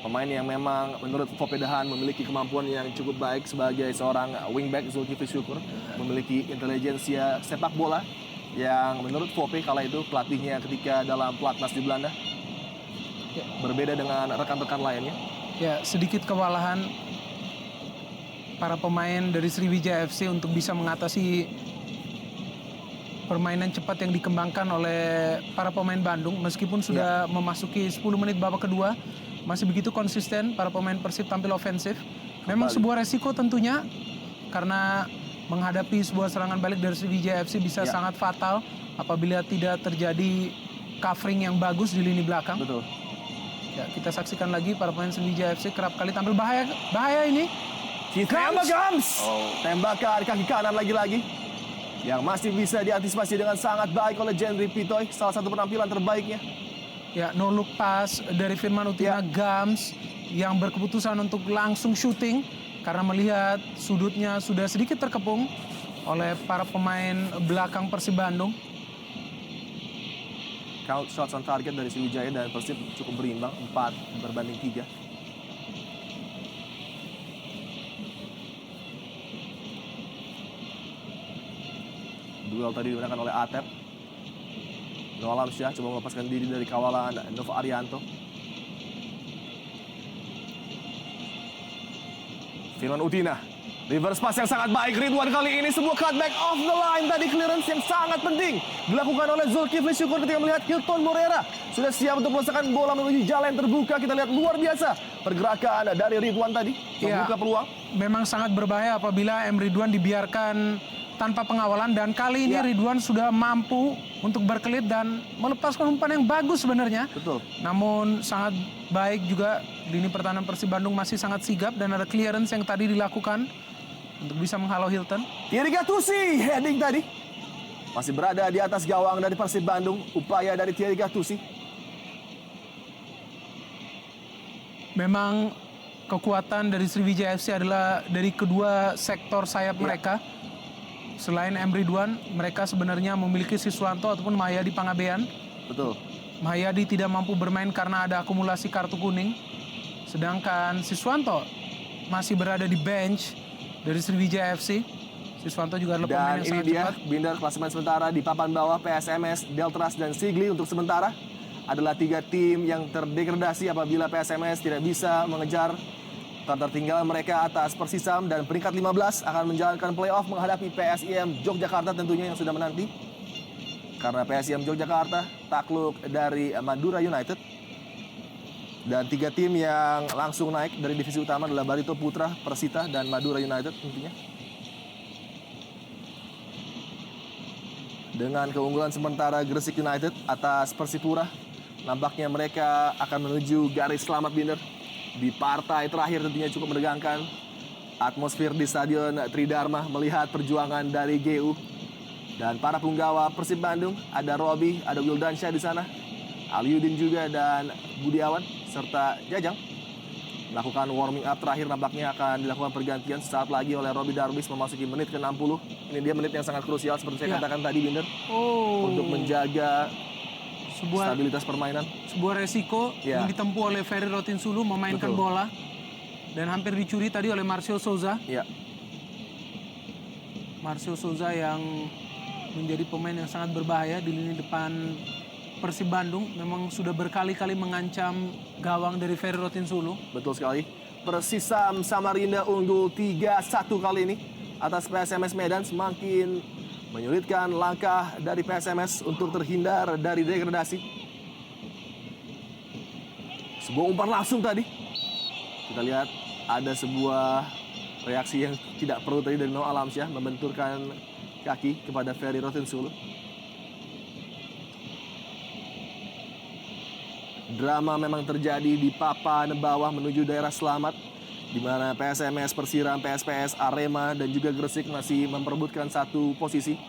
Pemain yang memang menurut Fopedahan memiliki kemampuan yang cukup baik sebagai seorang wingback. Zulkifli Syukur memiliki intelijensia sepak bola yang menurut Fope kala itu pelatihnya ketika dalam pelatnas di Belanda berbeda dengan rekan-rekan lainnya. Ya, sedikit kewalahan para pemain dari Sriwijaya FC untuk bisa mengatasi permainan cepat yang dikembangkan oleh para pemain Bandung. Meskipun sudah memasuki 10 menit babak kedua, masih begitu konsisten para pemain Persib tampil ofensif. Memang sebuah resiko tentunya, karena menghadapi sebuah serangan balik dari Sriwijaya FC bisa sangat fatal apabila tidak terjadi covering yang bagus di lini belakang. Betul. Ya, kita saksikan lagi para pemain Sriwijaya FC kerap kali tampil bahaya ini. Gams. Tembakan kaki kanan lagi-lagi yang masih bisa diantisipasi dengan sangat baik oleh Jendri Pitoy. Salah satu penampilan terbaiknya. Ya, no look pass dari Firman Utina. Gams yang berkeputusan untuk langsung shooting karena melihat sudutnya sudah sedikit terkepung oleh para pemain belakang Persib Bandung. Count shots on target dari Sriwijaya dan Persib cukup berimbang, 4-3. Duel tadi dimenangkan oleh Atep. Noah Alamsyah coba melepaskan diri dari kawalan Nova Arianto. Firman Utina. Reverse pass yang sangat baik Ridwan kali ini, sebuah cutback off the line tadi, clearance yang sangat penting dilakukan oleh Zulkifli Syukur ketika melihat Hilton Morera sudah siap untuk melesakkan bola menuju jalan yang terbuka. Kita lihat luar biasa pergerakan dari Ridwan tadi membuka peluang. Memang sangat berbahaya apabila Ridwan dibiarkan tanpa pengawalan, dan kali ini Ridwan sudah mampu untuk berkelit dan melepaskan umpan yang bagus sebenarnya. Betul. Namun sangat baik juga lini pertahanan Persib Bandung masih sangat sigap dan ada clearance yang tadi dilakukan untuk bisa menghalau Hilton. Thierry Gattuso heading tadi. Masih berada di atas gawang dari Persib Bandung. Upaya dari Thierry Gattuso. Memang kekuatan dari Sriwijaya FC adalah dari kedua sektor sayap mereka. Selain Ridwan, mereka sebenarnya memiliki Siswanto ataupun Mahyadi Pangabean. Betul. Mahyadi tidak mampu bermain karena ada akumulasi kartu kuning. Sedangkan Siswanto masih berada di bench dari Sriwijaya FC. Siswanto juga adalah pemain yang sangat cepat. Binder klasemen sementara di papan bawah PSMS, Deltras, dan Sigli untuk sementara adalah 3 tim yang terdegradasi apabila PSMS tidak bisa mengejar tertinggal mereka atas Persisam, dan peringkat 15 akan menjalankan playoff menghadapi PSIM Yogyakarta tentunya yang sudah menanti. Karena PSIM Yogyakarta takluk dari Madura United. Dan 3 tim yang langsung naik dari divisi utama adalah Barito Putra, Persita, dan Madura United tentunya. Dengan keunggulan sementara Gresik United atas Persipura, nampaknya mereka akan menuju garis selamat, Binder. Di partai terakhir tentunya cukup menegangkan. Atmosfer di Stadion Tridharma melihat perjuangan dari GU dan para punggawa Persib Bandung. Ada Robi, ada Wildansyah di sana, Aliudin juga, dan Budiawan serta Jajang melakukan warming up terakhir. Nampaknya akan dilakukan pergantian sesaat lagi oleh Robi Darwis memasuki menit ke-60. Ini dia menit yang sangat krusial seperti saya katakan tadi, Binder, untuk menjaga stabilitas permainan. Sebuah resiko yang ditempuh oleh Ferry Rotinsulu memainkan bola dan hampir dicuri tadi oleh Marcio Souza. Marcio Souza yang menjadi pemain yang sangat berbahaya di lini depan Persib Bandung, memang sudah berkali-kali mengancam gawang dari Ferry Rotinsulu. Betul sekali. Persisam Samarinda unggul 3-1 kali ini atas PSMS Medan, semakin menyulitkan langkah dari PSMS untuk terhindar dari degradasi. Sebuah umpan langsung tadi. Kita lihat ada sebuah reaksi yang tidak perlu tadi dari Noah Alamsyah, membenturkan kaki kepada Ferry Rotinsulu. Drama memang terjadi di papan bawah menuju daerah selamat, di mana PSMS, Persiram, PSPS, Arema, dan juga Gresik masih memperebutkan satu posisi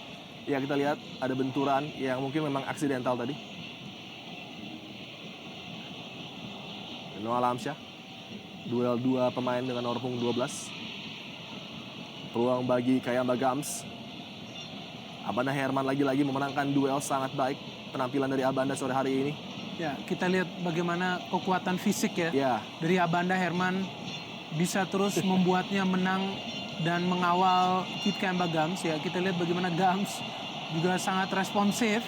Ya, kita lihat ada benturan yang mungkin memang aksidental tadi. Noah Alamsyah, duel dua pemain dengan nomor punggung 12. Peluang bagi Kayamba Gams. Abanda Herman lagi-lagi memenangkan duel sangat baik. Penampilan dari Abanda sore hari ini. Ya, kita lihat bagaimana kekuatan fisik ya. Ya, Dari Abanda Herman bisa terus membuatnya menang dan mengawal Kit Kayamba Gams ya. Kita lihat bagaimana Gams juga sangat responsif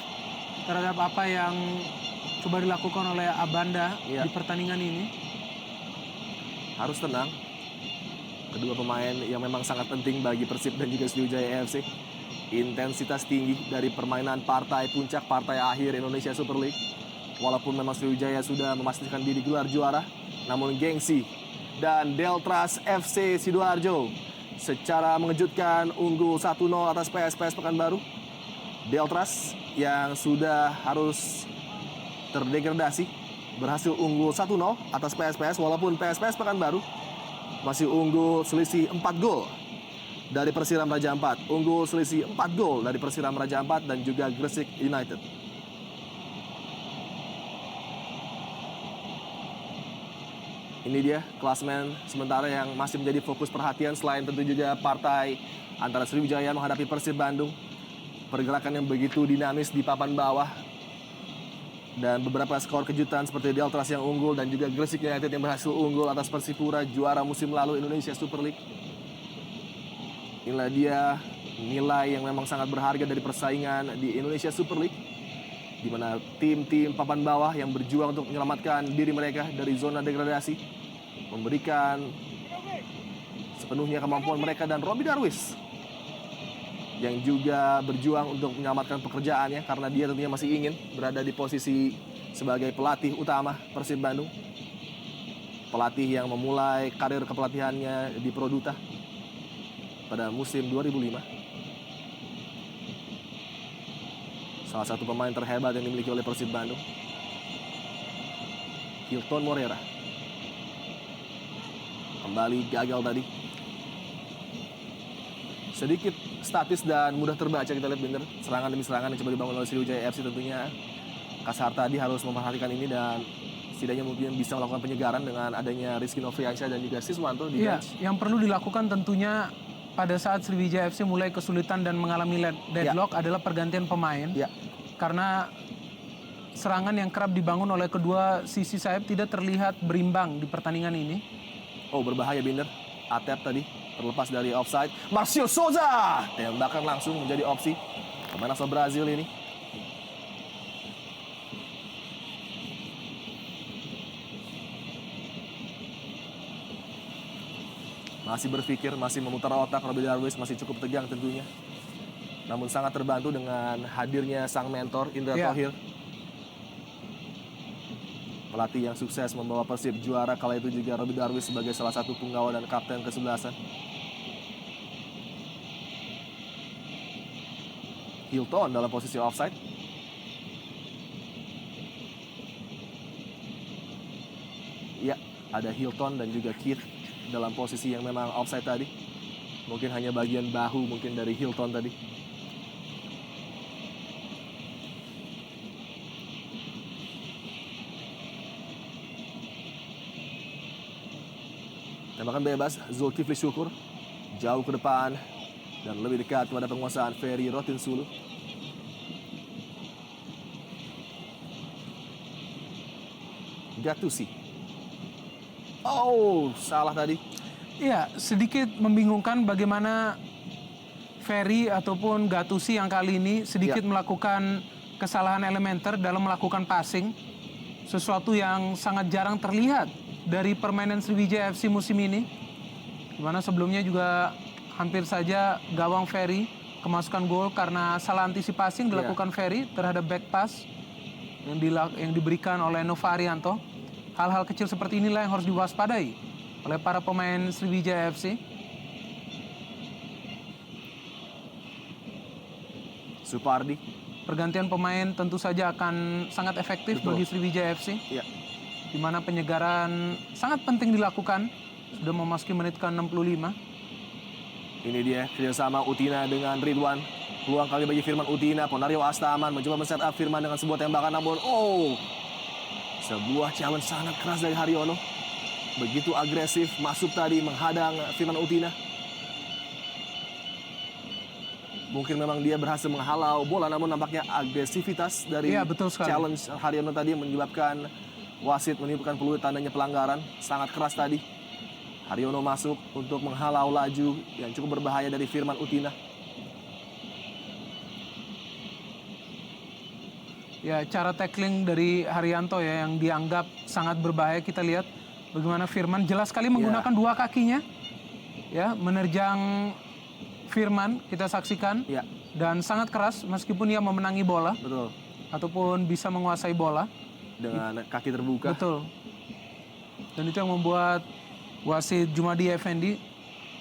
terhadap apa yang coba dilakukan oleh Abanda Iya. di pertandingan ini. harus tenang. Kedua pemain yang memang sangat penting bagi Persib dan juga Sriwijaya FC. Intensitas tinggi dari permainan partai puncak, partai akhir Indonesia Super League. Walaupun memang Sriwijaya sudah memastikan diri gelar juara, namun gengsi dan Deltras FC Sidoarjo secara mengejutkan unggul 1-0 atas PSPS Pekanbaru. Deltras yang sudah harus terdegradasi berhasil unggul 1-0 atas PSPS, walaupun PSPS Pekanbaru masih unggul selisih 4 gol dari Persiram Raja Ampat. Unggul selisih 4 gol dari Persiram Raja Ampat dan juga Gresik United. Ini dia klasemen sementara yang masih menjadi fokus perhatian selain tentu juga partai antara Sriwijaya menghadapi Persib Bandung. Pergerakan yang begitu dinamis di papan bawah. Dan beberapa skor kejutan seperti Deltras yang unggul dan juga Gresik United yang berhasil unggul atas Persipura juara musim lalu Indonesia Super League. Inilah dia nilai yang memang sangat berharga dari persaingan di Indonesia Super League, di mana tim-tim papan bawah yang berjuang untuk menyelamatkan diri mereka dari zona degradasi memberikan sepenuhnya kemampuan mereka, dan Roby Darwis yang juga berjuang untuk menyelamatkan pekerjaannya karena dia tentunya masih ingin berada di posisi sebagai pelatih utama Persib Bandung. Pelatih yang memulai karir kepelatihannya di Produta pada musim 2005. Salah satu pemain terhebat yang dimiliki oleh Persib Bandung, Hilton Morera. Kembali gagal tadi. Sedikit statis dan mudah terbaca kita lihat bener. Serangan demi serangan yang coba dibangun oleh Sriwijaya FC tentunya. Kasar tadi harus memperhatikan ini dan setidaknya mungkin bisa melakukan penyegaran dengan adanya Rizky Novriansyah dan juga Siswanto di Iya, bench. yang perlu dilakukan tentunya pada saat Sriwijaya FC mulai kesulitan dan mengalami deadlock adalah pergantian pemain. Ya, Karena serangan yang kerap dibangun oleh kedua sisi sayap tidak terlihat berimbang di pertandingan ini. oh berbahaya Binder. Atep tadi terlepas dari offside. Marcio Souza tembakan langsung menjadi opsi pemain asal Brazil ini. Masih berpikir, masih memutar otak. Roby Darwis masih cukup tegang tentunya. Namun sangat terbantu dengan hadirnya sang mentor Indra Ya. Thohir. Pelatih yang sukses membawa Persib juara kala itu juga Roby Darwis sebagai salah satu punggawa dan kapten ke-11. Hilton dalam posisi offside. Ya, ada Hilton dan juga Keith dalam posisi yang memang offside tadi. Mungkin hanya bagian bahu mungkin dari Hilton tadi. Tembakan bebas Zulkifli Syukur jauh ke depan dan lebih dekat kepada penguasaan Ferry Rotinsulu. Gattuso. Oh, salah tadi. Iya, sedikit membingungkan bagaimana Ferry ataupun Gattuso yang kali ini sedikit melakukan kesalahan elementer dalam melakukan passing. Sesuatu yang sangat jarang terlihat dari permainan Sriwijaya FC musim ini. Dimana sebelumnya juga hampir saja gawang Ferry kemasukan gol karena salah antisipasi yang dilakukan Ferry terhadap back pass yang diberikan oleh Nova Arianto. Hal-hal kecil seperti inilah yang harus diwaspadai oleh para pemain Sriwijaya FC. Supardi. Pergantian pemain tentu saja akan sangat efektif Betul. bagi Sriwijaya FC. Ya, Di mana penyegaran sangat penting dilakukan. Sudah memasuki menit ke-65. ini dia kerjasama Utina dengan Ridwan. Peluang kali bagi Firman Utina. Ponario Astaman mencoba men-set up Firman dengan sebuah tembakan, namun sebuah challenge sangat keras dari Haryono. Begitu agresif masuk tadi menghadang Firman Utina. Mungkin memang dia berhasil menghalau bola, namun nampaknya agresivitas dari betul sekali. challenge Haryono tadi menyebabkan wasit meniupkan peluit tandanya pelanggaran. Sangat keras tadi. Haryono masuk untuk menghalau laju yang cukup berbahaya dari Firman Utina. Ya, cara tackling dari Haryanto ya yang dianggap sangat berbahaya. Kita lihat bagaimana Firman jelas sekali menggunakan dua kakinya. Ya, menerjang Firman, kita saksikan. Ya, Dan sangat keras meskipun ia memenangi bola. betul. Ataupun bisa menguasai bola. Dengan kaki terbuka. Betul. Dan itu yang membuat wasit Jumadi Effendi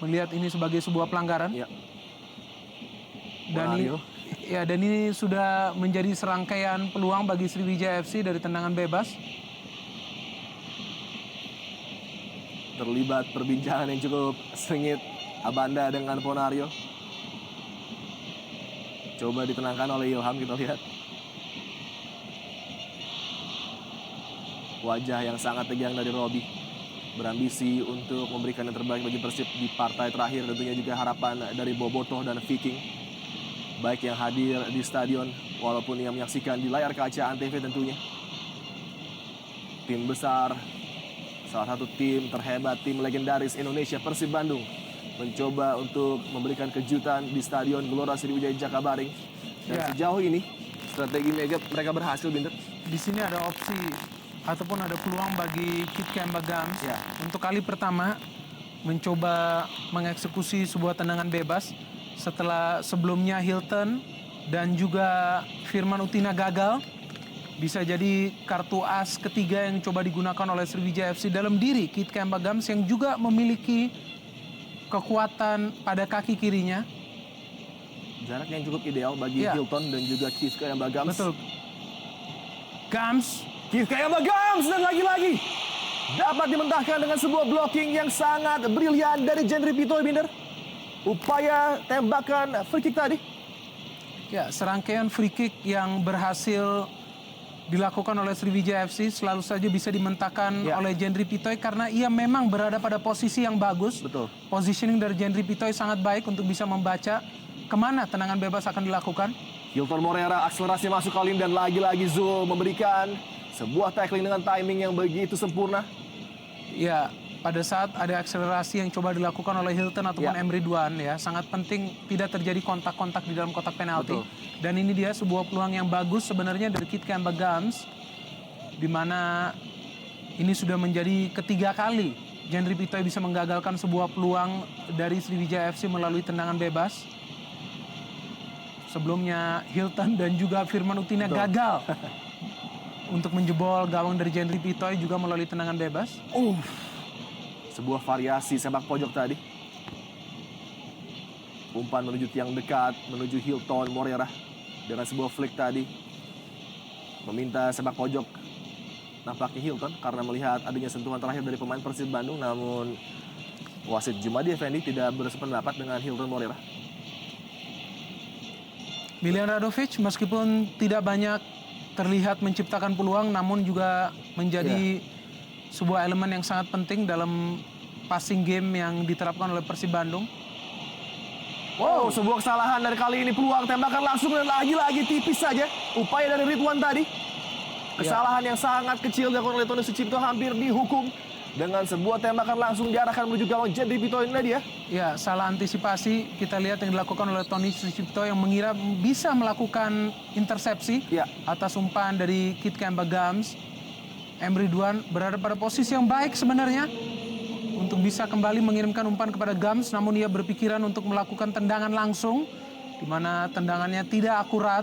melihat ini sebagai sebuah pelanggaran. Ya. Dan ini sudah menjadi serangkaian peluang bagi Sriwijaya FC dari tendangan bebas. Terlibat perbincangan yang cukup sengit Abanda dengan Ponario. Coba ditenangkan oleh Ilham, kita lihat. Wajah yang sangat tegang dari Robi. Berambisi untuk memberikan yang terbaik bagi Persib di partai terakhir. Tentunya juga harapan dari Bobotoh dan Viking. Baik yang hadir di stadion walaupun yang menyaksikan di layar kaca Antv tentunya. Tim besar, salah satu tim terhebat, tim legendaris Indonesia, Persib Bandung, mencoba untuk memberikan kejutan di Stadion Gelora Sriwijaya Jakabaring. Dan sejauh ini strategi mereka berhasil, Binder. Di sini ada opsi ataupun ada peluang bagi Kit Kemba Gams untuk kali pertama mencoba mengeksekusi sebuah tendangan bebas setelah sebelumnya Hilton dan juga Firman Utina gagal. Bisa jadi kartu as ketiga yang coba digunakan oleh Sriwijaya FC dalam diri Kit Kemba Gams yang juga memiliki kekuatan pada kaki kirinya. Jarak yang cukup ideal bagi Hilton dan juga Kit Kemba Gams. Betul. Gams. Kit Kemba Gams dan lagi-lagi dapat dimentahkan dengan sebuah blocking yang sangat brilian dari Jendri Pitoy, Binder. Upaya tembakan free kick tadi. Ya, serangkaian free kick yang berhasil dilakukan oleh Sriwijaya FC selalu saja bisa dimentahkan oleh Jendri Pitoy karena ia memang berada pada posisi yang bagus. Betul. Positioning dari Jendri Pitoy sangat baik untuk bisa membaca kemana tendangan bebas akan dilakukan. Hilton Morera akselerasi masuk kali ini dan lagi-lagi Zul memberikan sebuah tackling dengan timing yang begitu sempurna. Ya, pada saat ada akselerasi yang coba dilakukan oleh Hilton ataupun Emre Duan ya, sangat penting tidak terjadi kontak-kontak di dalam kotak penalti. Dan ini dia sebuah peluang yang bagus sebenarnya dari Kit Kemba Gams, di mana ini sudah menjadi ketiga kali Jendri Pitoy bisa menggagalkan sebuah peluang dari Sriwijaya FC melalui tendangan bebas. Sebelumnya Hilton dan juga Firman Utina gagal untuk menjebol gawang dari Jendri Pitoy juga melalui tendangan bebas. Sebuah variasi sepak pojok tadi. Umpan menuju tiang dekat, menuju Hilton Morera. Dengan sebuah flick tadi. Meminta sepak pojok. Nampaknya Hilton karena melihat adanya sentuhan terakhir dari pemain Persib Bandung. Namun wasit Jumadi Effendi tidak bersependapat dengan Hilton Morera. Milian Radovic meskipun tidak banyak terlihat menciptakan peluang namun juga menjadi sebuah elemen yang sangat penting dalam passing game yang diterapkan oleh Persib Bandung. Wow, sebuah kesalahan dari kali ini, peluang tembakan langsung dan lagi-lagi tipis saja. Upaya dari Ridwan tadi. Kesalahan yang sangat kecil dilakukan oleh Tony Sucipto hampir dihukum. Dengan sebuah tembakan langsung diarahkan menuju gawang Jendri Pitoy ini dia. Ya, salah antisipasi kita lihat yang dilakukan oleh Tony Sucipto yang mengira bisa melakukan intersepsi atas umpan dari Kit Kemba Gams. Emre Duan berada pada posisi yang baik sebenarnya untuk bisa kembali mengirimkan umpan kepada Gams, namun ia berpikiran untuk melakukan tendangan langsung di mana tendangannya tidak akurat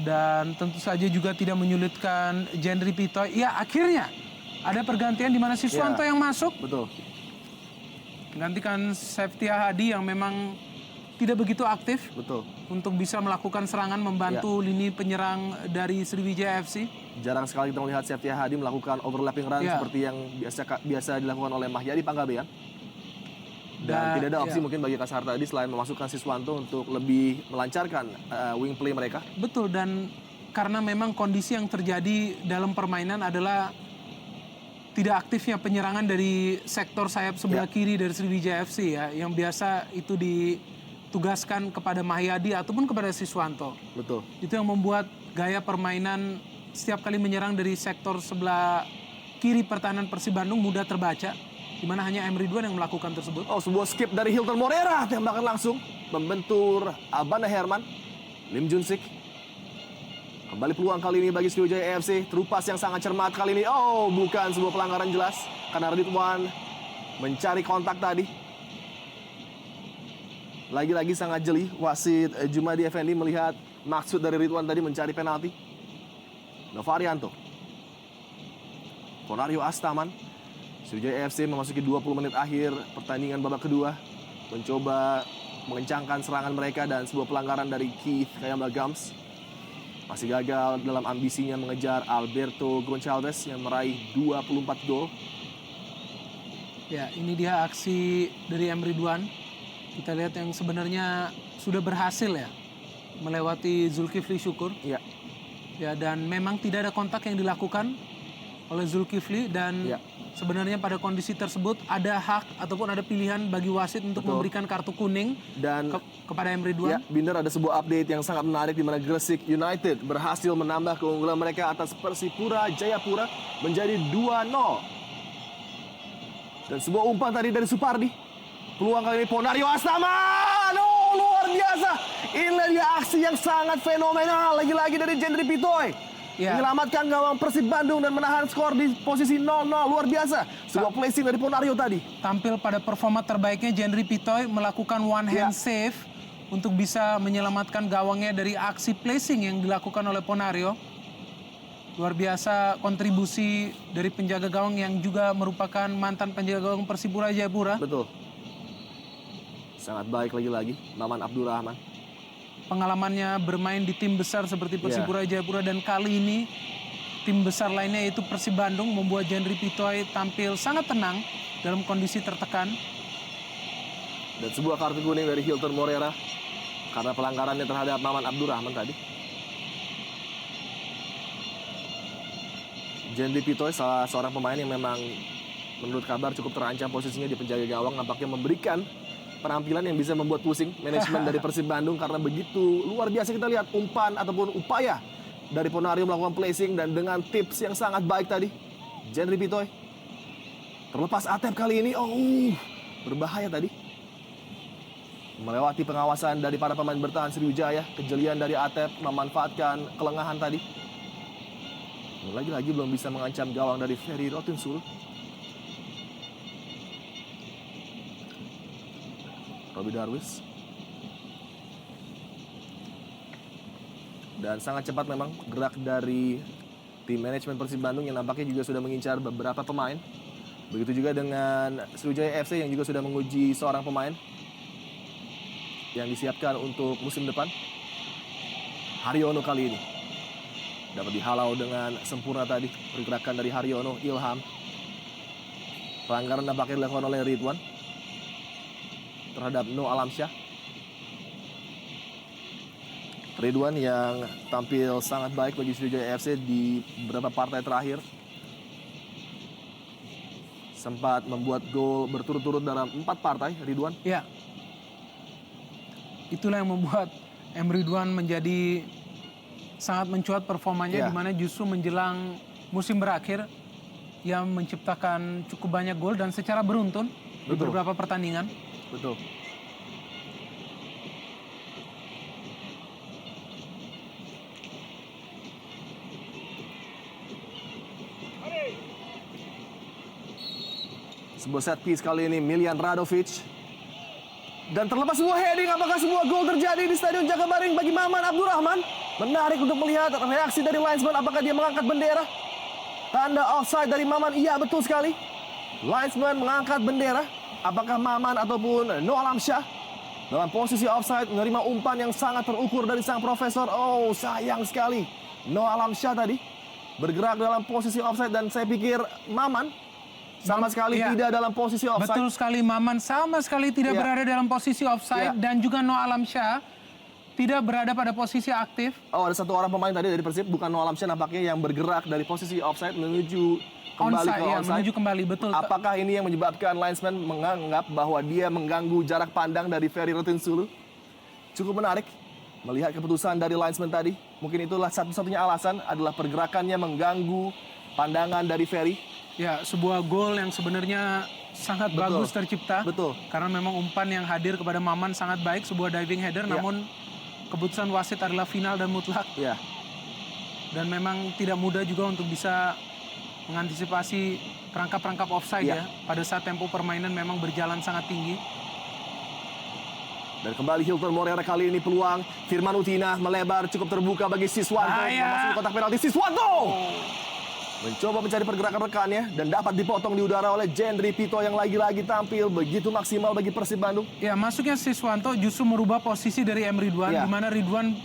dan tentu saja juga tidak menyulitkan Jendri Pitoy. Ya, akhirnya ada pergantian di mana Siswanto yang masuk. Betul. Menggantikan Septia Hadi yang memang tidak begitu aktif. Betul. Untuk bisa melakukan serangan membantu lini penyerang dari Sriwijaya FC. Jarang sekali kita melihat Septia Hadi melakukan overlapping run seperti yang biasa dilakukan oleh Mahyadi Panggabean. Dan tidak ada opsi ya. mungkin bagi Kasar tadi selain memasukkan Siswanto untuk lebih melancarkan wing play mereka. Betul, dan karena memang kondisi yang terjadi dalam permainan adalah tidak aktifnya penyerangan dari sektor sayap sebelah kiri dari Sriwijaya FC ya, yang biasa itu ditugaskan kepada Mahyadi ataupun kepada Siswanto. Betul. Itu yang membuat gaya permainan setiap kali menyerang dari sektor sebelah kiri pertahanan Persib Bandung mudah terbaca, di mana hanya M. Ridwan yang melakukan tersebut. Oh, sebuah skip dari Hilton Morera, tembakan langsung membentur Abana Herman. Lim Junsik. Kembali peluang kali ini bagi Sriwijaya FC. Terupas yang sangat cermat kali ini. Oh, bukan sebuah pelanggaran jelas. Karena Ridwan mencari kontak tadi. Lagi-lagi sangat jeli. Wasit Jumadi Effendi melihat maksud dari Ridwan tadi mencari penalti. Novarianto. Ponario Astaman. Sriwijaya FC memasuki 20 menit akhir pertandingan babak kedua. Mencoba mengencangkan serangan mereka dan sebuah pelanggaran dari Keith Kayamba Gams. Masih gagal dalam ambisinya mengejar Alberto Goncalves yang meraih 24 gol. Ya, ini dia aksi dari M. Ridwan. Kita lihat yang sebenarnya sudah berhasil ya melewati Zulkifli Syukur. Iya. Ya, dan memang tidak ada kontak yang dilakukan oleh Zulkifli dan sebenarnya pada kondisi tersebut ada hak ataupun ada pilihan bagi wasit untuk memberikan kartu kuning dan kepada M. Ridwan. Ya, Binder, ada sebuah update yang sangat menarik di mana Gresik United berhasil menambah keunggulan mereka atas Persipura Jayapura menjadi 2-0. Dan sebuah umpan tadi dari Supardi. Peluang kali ini Ponario Astaman. Oh, luar biasa. Inilah dia aksi yang sangat fenomenal lagi-lagi dari Jendri Pitoy. Menyelamatkan gawang Persib Bandung dan menahan skor di posisi 0-0. Luar biasa. Sebuah placing dari Ponario tadi. Tampil pada performa terbaiknya, Jendri Pitoy melakukan one hand save untuk bisa menyelamatkan gawangnya dari aksi placing yang dilakukan oleh Ponario. Luar biasa kontribusi dari penjaga gawang yang juga merupakan mantan penjaga gawang Persipura Jayapura. Betul. Sangat baik lagi-lagi Maman Abdurrahman. Pengalamannya bermain di tim besar seperti Persipura Jayapura dan kali ini tim besar lainnya yaitu Persib Bandung membuat Jendri Pitoy tampil sangat tenang dalam kondisi tertekan. Dan sebuah kartu kuning dari Hilton Morera karena pelanggarannya terhadap Maman Abdurrahman tadi. Jendri Pitoy salah seorang pemain yang memang menurut kabar cukup terancam posisinya di penjaga gawang, nampaknya memberikan penampilan yang bisa membuat pusing manajemen dari Persib Bandung karena begitu luar biasa. Kita lihat umpan ataupun upaya dari Ponario melakukan placing dan dengan tips yang sangat baik tadi Jendri Pitoy terlepas Atep kali ini. Berbahaya tadi, melewati pengawasan dari para pemain bertahan Sriwijaya. Kejelian dari Atep memanfaatkan kelengahan tadi. Lagi-lagi belum bisa mengancam gawang dari Ferry Rotinsulu. Robi Darwis. Dan sangat cepat memang gerak dari tim manajemen Persib Bandung yang nampaknya juga sudah mengincar beberapa pemain. Begitu juga dengan Sriwijaya FC yang juga sudah menguji seorang pemain yang disiapkan untuk musim depan. Haryono kali ini dapat dihalau dengan sempurna tadi pergerakan dari Haryono. Ilham. Pelanggaran nampaknya dilakukan oleh Ridwan terhadap No Alamsyah. Ridwan yang tampil sangat baik bagi Sriwijaya FC di beberapa partai terakhir. Sempat membuat gol berturut-turut dalam 4 partai, Ridwan. Ya. Itulah yang membuat M. Ridwan menjadi sangat mencuat performanya, di mana justru menjelang musim berakhir ia menciptakan cukup banyak gol dan secara beruntun di beberapa pertandingan. Betul. Sebuah set piece kali ini Miljan Radovic. Dan terlepas sebuah heading, apakah sebuah gol terjadi di Stadion Jakabaring bagi Maman Abdurrahman? Menarik untuk melihat reaksi dari linesman, apakah dia mengangkat bendera? Tanda offside dari Maman, iya betul sekali. Linesman mengangkat bendera. Apakah Maman ataupun No Alamsyah dalam posisi offside menerima umpan yang sangat terukur dari sang profesor? Oh, sayang sekali. No Alamsyah tadi bergerak dalam posisi offside dan saya pikir Maman sama sekali Iya. tidak dalam posisi offside. Betul sekali, Maman sama sekali tidak Iya. berada dalam posisi offside Iya. dan juga Noah Alamsyah tidak berada pada posisi aktif. Oh, ada satu orang pemain tadi dari Persib, bukan Noah Alamsyah nampaknya, yang bergerak dari posisi offside menuju kembali ke Ya, onside. menuju kembali, betul. Apakah ini yang menyebabkan linesman menganggap bahwa dia mengganggu jarak pandang dari Ferry Rotinsulu? Cukup menarik melihat keputusan dari linesman tadi. Mungkin itulah satu-satunya alasan adalah pergerakannya mengganggu pandangan dari Ferry. Ya, sebuah gol yang sebenarnya sangat Betul. bagus tercipta. Betul. Karena memang umpan yang hadir kepada Maman sangat baik, sebuah diving header, Ya. namun keputusan wasit adalah final dan mutlak. Ya, Dan memang tidak mudah juga untuk bisa mengantisipasi perangkap-perangkap offside Ya. ya. Pada saat tempo permainan memang berjalan sangat tinggi. dan kembali Hilton Moreira kali ini peluang. Firman Utina melebar cukup terbuka bagi Siswanto. Bahaya. Memasuki kotak penalti. Siswanto mencoba mencari pergerakan rekannya dan dapat dipotong di udara oleh Jendri Pito yang lagi-lagi tampil begitu maksimal bagi Persib Bandung. Ya, masuknya Siswanto justru merubah posisi dari M. Ridwan, Ya. di mana Ridwan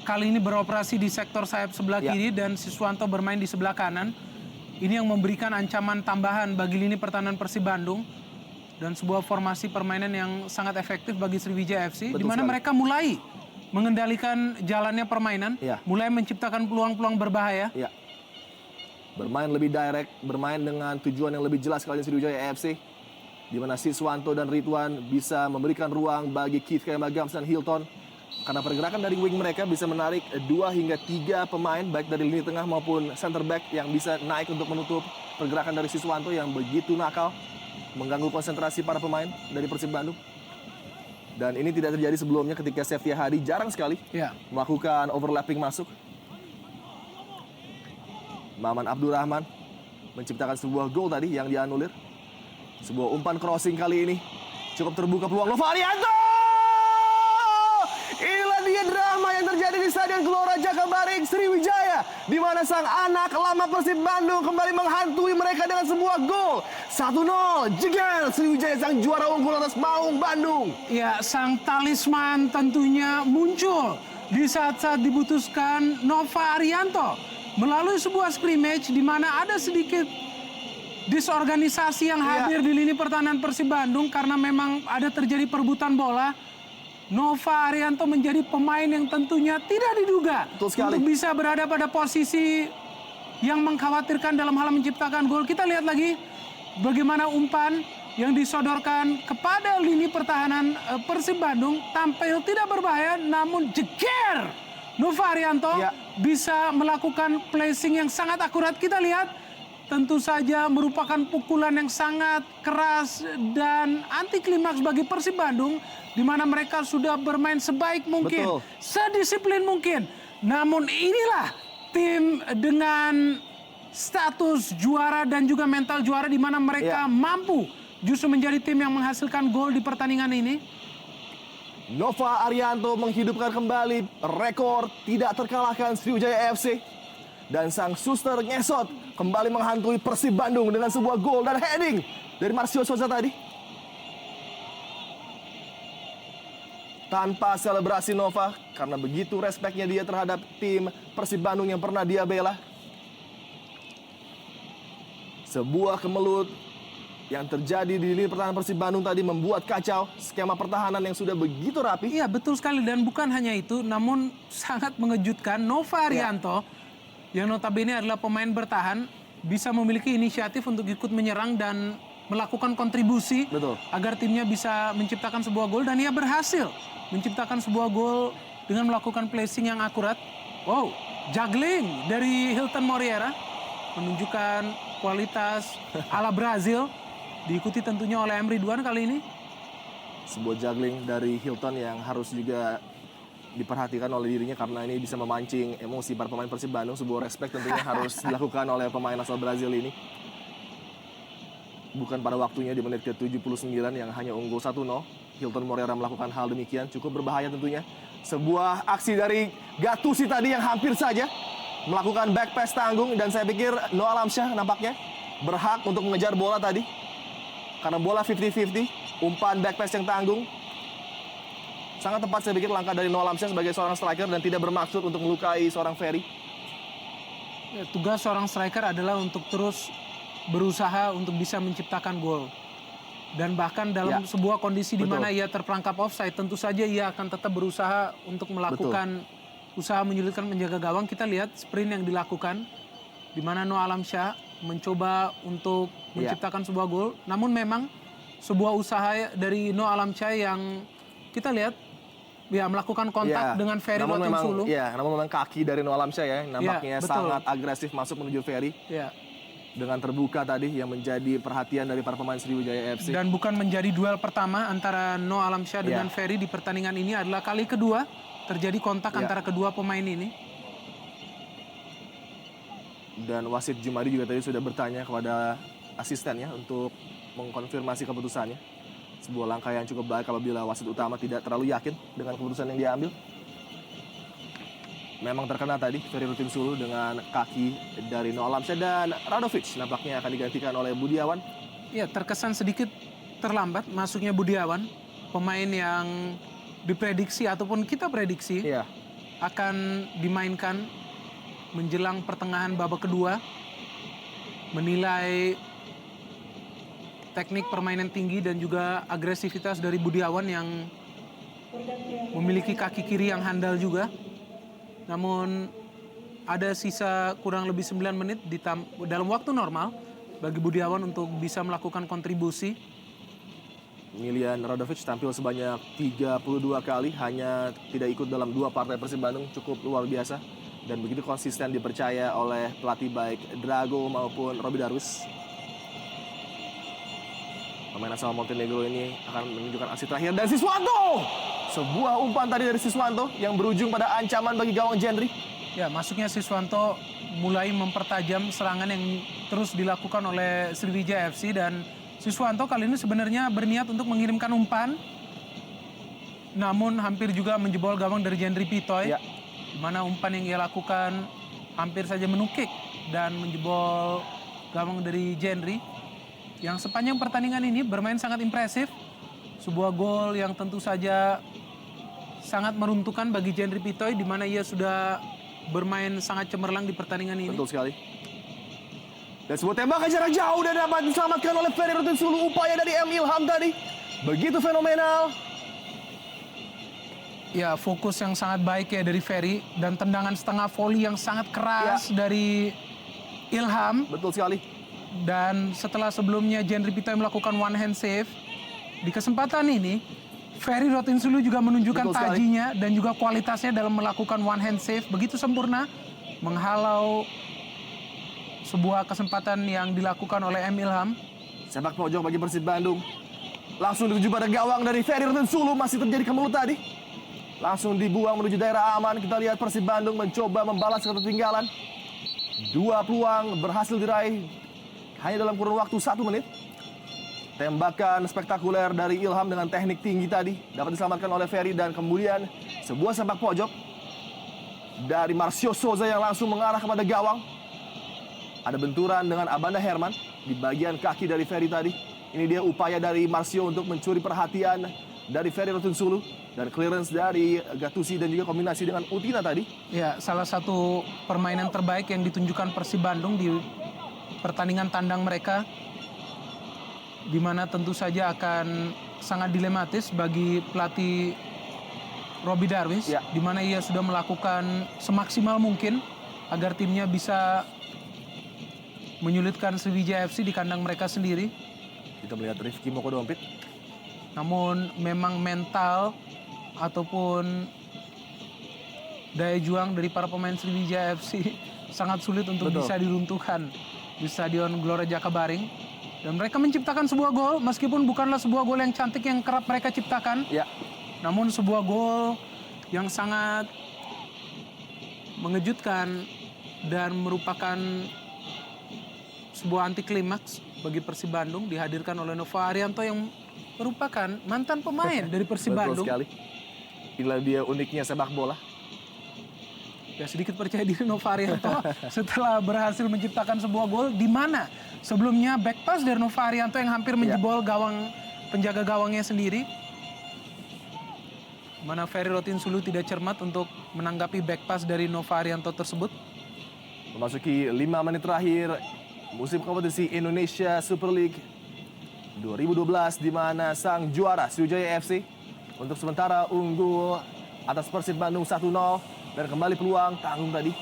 kali ini beroperasi di sektor sayap sebelah Ya. kiri dan Siswanto bermain di sebelah kanan. Ini yang memberikan ancaman tambahan bagi lini pertahanan Persib Bandung dan sebuah formasi permainan yang sangat efektif bagi Sriwijaya FC, di Betul mana sekali. mereka mulai mengendalikan jalannya permainan, Ya. mulai menciptakan peluang-peluang berbahaya. Ya. Bermain lebih direct, bermain dengan tujuan yang lebih jelas kali ini Sriwijaya FC. Di mana Siswanto dan Ridwan bisa memberikan ruang bagi Keith Kemagams dan Hilton. Karena pergerakan dari wing mereka bisa menarik 2 hingga 3 pemain baik dari lini tengah maupun center back yang bisa naik untuk menutup pergerakan dari Siswanto yang begitu nakal, mengganggu konsentrasi para pemain dari Persib Bandung. Dan ini tidak terjadi sebelumnya ketika Sevia Hadi jarang sekali Ya. melakukan overlapping masuk. Maman Abdurrahman menciptakan sebuah gol tadi yang dianulir. Sebuah umpan crossing kali ini cukup terbuka peluang Nova Arianto. Inilah dia drama yang terjadi di Stadion Gelora Jakabaring Sriwijaya, di mana sang anak lama Persib Bandung kembali menghantui mereka dengan sebuah gol. 1-0, jeger Sriwijaya sang juara unggul atas Maung Bandung. Ya, sang talisman tentunya muncul di saat-saat dibutuhkan Nova Arianto melalui sebuah scrimmage di mana ada sedikit disorganisasi yang hadir di lini pertahanan Persib Bandung karena memang ada terjadi perebutan bola. Nova Arianto menjadi pemain yang tentunya tidak diduga Betul sekali. untuk bisa berada pada posisi yang mengkhawatirkan dalam hal menciptakan gol. Kita lihat lagi bagaimana umpan yang disodorkan kepada lini pertahanan Persib Bandung tampil tidak berbahaya, namun jeger Nova Arianto Ya. bisa melakukan placing yang sangat akurat. Kita lihat tentu saja merupakan pukulan yang sangat keras dan anti klimaks bagi Persib Bandung, di mana mereka sudah bermain sebaik mungkin, Betul. sedisiplin mungkin. Namun inilah tim dengan status juara dan juga mental juara, di mana mereka Ya. mampu justru menjadi tim yang menghasilkan gol di pertandingan ini. Nova Arianto menghidupkan kembali rekor tidak terkalahkan Sriwijaya FC. Dan sang suster ngesot kembali menghantui Persib Bandung dengan sebuah gol dan heading dari Marcio Souza tadi. Tanpa selebrasi Nova, karena begitu respeknya dia terhadap tim Persib Bandung yang pernah dia bela. Sebuah kemelut yang terjadi di lini pertahanan Persib Bandung tadi membuat kacau skema pertahanan yang sudah begitu rapi. Iya, betul sekali, dan bukan hanya itu, namun sangat mengejutkan Nova Arianto yang notabene adalah pemain bertahan bisa memiliki inisiatif untuk ikut menyerang dan melakukan kontribusi Betul. agar timnya bisa menciptakan sebuah gol, dan ia berhasil menciptakan sebuah gol dengan melakukan placing yang akurat. Wow, juggling dari Hilton Moreira menunjukkan kualitas ala Brazil, diikuti tentunya oleh M. Ridwan kali ini. Sebuah juggling dari Hilton yang harus juga diperhatikan oleh dirinya karena ini bisa memancing emosi para pemain Persib Bandung. Sebuah respect tentunya harus dilakukan oleh pemain asal Brazil ini. Bukan pada waktunya di menit ke-79 yang hanya unggul 1-0. Hilton Moreira melakukan hal demikian, cukup berbahaya tentunya. Sebuah aksi dari Gattuso tadi yang hampir saja melakukan back pass tanggung, dan saya pikir Noah Alamsyah nampaknya berhak untuk mengejar bola tadi. Karena bola 50-50, umpan back pass yang tanggung. Sangat tepat saya pikir langkah dari Noah Alamsyah sebagai seorang striker dan tidak bermaksud untuk melukai seorang Ferry. Ya, tugas seorang striker adalah untuk terus berusaha untuk bisa menciptakan gol. Dan bahkan dalam sebuah kondisi di mana ia terperangkap offside, tentu saja ia akan tetap berusaha untuk melakukan usaha menyulitkan penjaga gawang. Kita lihat sprint yang dilakukan, di mana Noah Alamsyah mencoba untuk menciptakan sebuah gol. Namun memang sebuah usaha dari Noah Alamsyah yang kita lihat melakukan kontak dengan Ferry Rotin Sulu. Namun memang kaki dari Noah Alamsyah ya, nampaknya sangat agresif masuk menuju Ferry. Dengan terbuka tadi yang menjadi perhatian dari para pemain Sriwijaya FC. Dan bukan menjadi duel pertama antara Noah Alamsyah dengan Ferry di pertandingan ini, adalah kali kedua terjadi kontak antara kedua pemain ini. Dan wasit Jumadi juga tadi sudah bertanya kepada asistennya untuk mengkonfirmasi keputusannya. Sebuah langkah yang cukup baik apabila wasit utama tidak terlalu yakin dengan keputusan yang diambil. Memang terkena tadi Ferry Rotin Sulu dengan kaki dari Noah Alamsyah, dan Radovic nampaknya akan digantikan oleh Budiawan. Ya, terkesan sedikit terlambat masuknya Budiawan, pemain yang diprediksi ataupun kita prediksi akan dimainkan menjelang pertengahan babak kedua. Menilai teknik permainan tinggi dan juga agresivitas dari Budiawan yang memiliki kaki kiri yang handal juga. Namun ada sisa kurang lebih 9 menit dalam waktu normal bagi Budiawan untuk bisa melakukan kontribusi. Milian Radovic tampil sebanyak 32 kali, hanya tidak ikut dalam 2 partai Persib Bandung, cukup luar biasa. Dan begitu konsisten dipercaya oleh pelatih baik Drago maupun Roby Darwis. Pemain asal Montenegro ini akan menunjukkan aksi terakhir, dan Siswanto! Sebuah umpan tadi dari Siswanto yang berujung pada ancaman bagi gawang Jendri. Ya, masuknya Siswanto mulai mempertajam serangan yang terus dilakukan oleh Sriwijaya FC, dan Siswanto kali ini sebenarnya berniat untuk mengirimkan umpan. Namun hampir juga menjebol gawang dari Jendri Pitoy. Di mana umpan yang ia lakukan hampir saja menukik dan menjebol gawang dari Jendri. Yang sepanjang pertandingan ini bermain sangat impresif. Sebuah gol yang tentu saja sangat meruntuhkan bagi Jendri Pitoy, di mana ia sudah bermain sangat cemerlang di pertandingan ini. Betul sekali. Dan sebuah tembakan jarak jauh dan dapat diselamatkan oleh Ferry Rotin Sulu. Upaya dari M. Ilham tadi begitu fenomenal. Ya, fokus yang sangat baik ya dari Ferry, dan tendangan setengah volley yang sangat keras dari Ilham. Betul sekali. Dan setelah sebelumnya Jendri Pitoy melakukan one hand save, di kesempatan ini Ferry Rotin Sulu juga menunjukkan tajinya dan juga kualitasnya dalam melakukan one hand save begitu sempurna, menghalau sebuah kesempatan yang dilakukan oleh M. Ilham. Sepak pojok bagi Persib Bandung. Langsung dituju pada gawang dari Ferry Rotin Sulu, masih terjadi kemelut tadi. Langsung dibuang menuju daerah aman. Kita lihat Persib Bandung mencoba membalas ketertinggalan. 2 peluang berhasil diraih hanya dalam kurun waktu 1 menit. Tembakan spektakuler dari Ilham dengan teknik tinggi tadi dapat diselamatkan oleh Ferry, dan kemudian sebuah sepak pojok dari Marcio Souza yang langsung mengarah kepada gawang. Ada benturan dengan Abanda Herman di bagian kaki dari Ferry tadi. Ini dia upaya dari Marcio untuk mencuri perhatian dari Ferry Rotin Sulu, dan clearance dari Gattuso dan juga kombinasi dengan Utina tadi. Ya, salah satu permainan terbaik yang ditunjukkan Persib Bandung di pertandingan tandang mereka, di mana tentu saja akan sangat dilematis bagi pelatih Roby Darwis, di mana ia sudah melakukan semaksimal mungkin agar timnya bisa menyulitkan Sriwijaya FC di kandang mereka sendiri. Kita melihat Rifki Mokodompit. Namun memang mental ataupun daya juang dari para pemain Sriwijaya FC sangat sulit untuk bisa diruntuhkan di Stadion Gelora Jakabaring. Dan mereka menciptakan sebuah gol, meskipun bukanlah sebuah gol yang cantik yang kerap mereka ciptakan. Namun sebuah gol yang sangat mengejutkan dan merupakan sebuah anti klimaks bagi Persib Bandung, dihadirkan oleh Nova Arianto yang merupakan mantan pemain dari Persib Bandung. Betul sekali. Inilah dia uniknya sepak bola. Ya, sedikit percaya diri Nova Arianto setelah berhasil menciptakan sebuah gol, di mana sebelumnya back pass dari Nova Arianto yang hampir menjebol gawang penjaga gawangnya sendiri. Mana Ferry Rotin Sulu tidak cermat untuk menanggapi back pass dari Nova Arianto tersebut. Memasuki 5 menit terakhir musim kompetisi Indonesia Super League 2012 di mana sang juara Sriwijaya FC untuk sementara unggul atas Persib Bandung 1-0 dan kembali peluang tanggung tadi.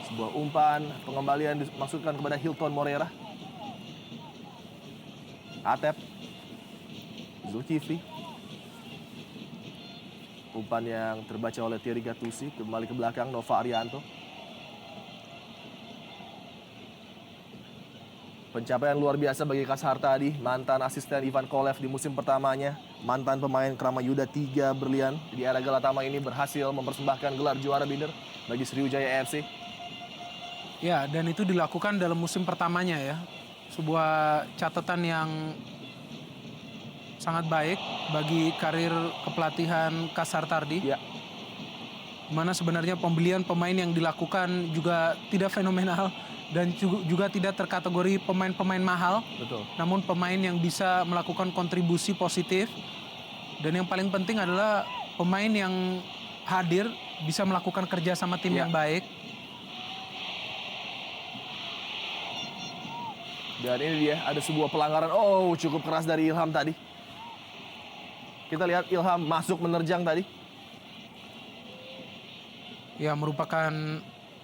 Sebuah umpan pengembalian dimaksudkan kepada Hilton Morera. Atep, Zulkifli. Umpan yang terbaca oleh Thierry Gattuso, kembali ke belakang Nova Arianto. Pencapaian luar biasa bagi Kashar tadi, mantan asisten Ivan Kolev di musim pertamanya, mantan pemain Krama Yuda 3 berlian di era Galatama ini berhasil mempersembahkan gelar juara Binder bagi Sriwijaya FC. Ya, dan itu dilakukan dalam musim pertamanya ya. Sebuah catatan yang sangat baik bagi karir kepelatihan Kashar Tardi. Ya, Mana sebenarnya pembelian pemain yang dilakukan juga tidak fenomenal dan juga tidak terkategori pemain-pemain mahal. betul. Namun pemain yang bisa melakukan kontribusi positif. Dan yang paling penting adalah pemain yang hadir bisa melakukan kerja sama tim Ya. yang baik. Dan ini dia, ada sebuah pelanggaran. Oh, cukup keras dari Ilham tadi. Kita lihat Ilham masuk menerjang tadi. Ya, merupakan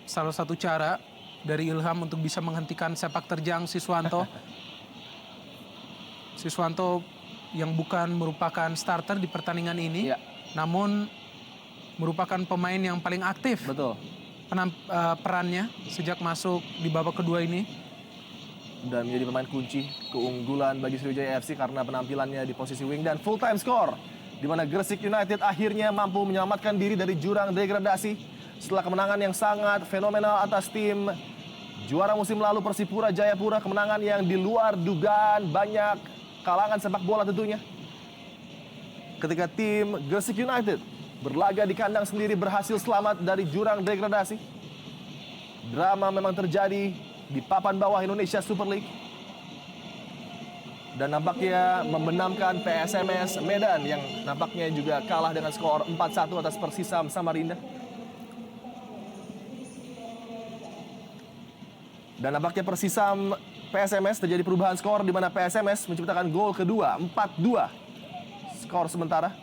salah satu cara dari Ilham untuk bisa menghentikan sepak terjang Siswanto. Siswanto yang bukan merupakan starter di pertandingan ini, Ya, namun merupakan pemain yang paling aktif betul. perannya sejak masuk di babak kedua ini. Dan menjadi pemain kunci keunggulan bagi Sriwijaya FC karena penampilannya di posisi wing dan full time score. Di mana Gresik United akhirnya mampu menyelamatkan diri dari jurang degradasi setelah kemenangan yang sangat fenomenal atas tim juara musim lalu Persipura Jayapura. Kemenangan yang di luar dugaan banyak kalangan sepak bola tentunya. Ketika tim Gresik United berlaga di kandang sendiri berhasil selamat dari jurang degradasi. Drama memang terjadi di papan bawah Indonesia Super League. Dan nampaknya membenamkan PSMS Medan yang nampaknya juga kalah dengan skor 4-1 atas Persisam Samarinda. Dan nampaknya Persisam PSMS terjadi perubahan skor di mana PSMS menciptakan gol kedua 4-2 skor sementara.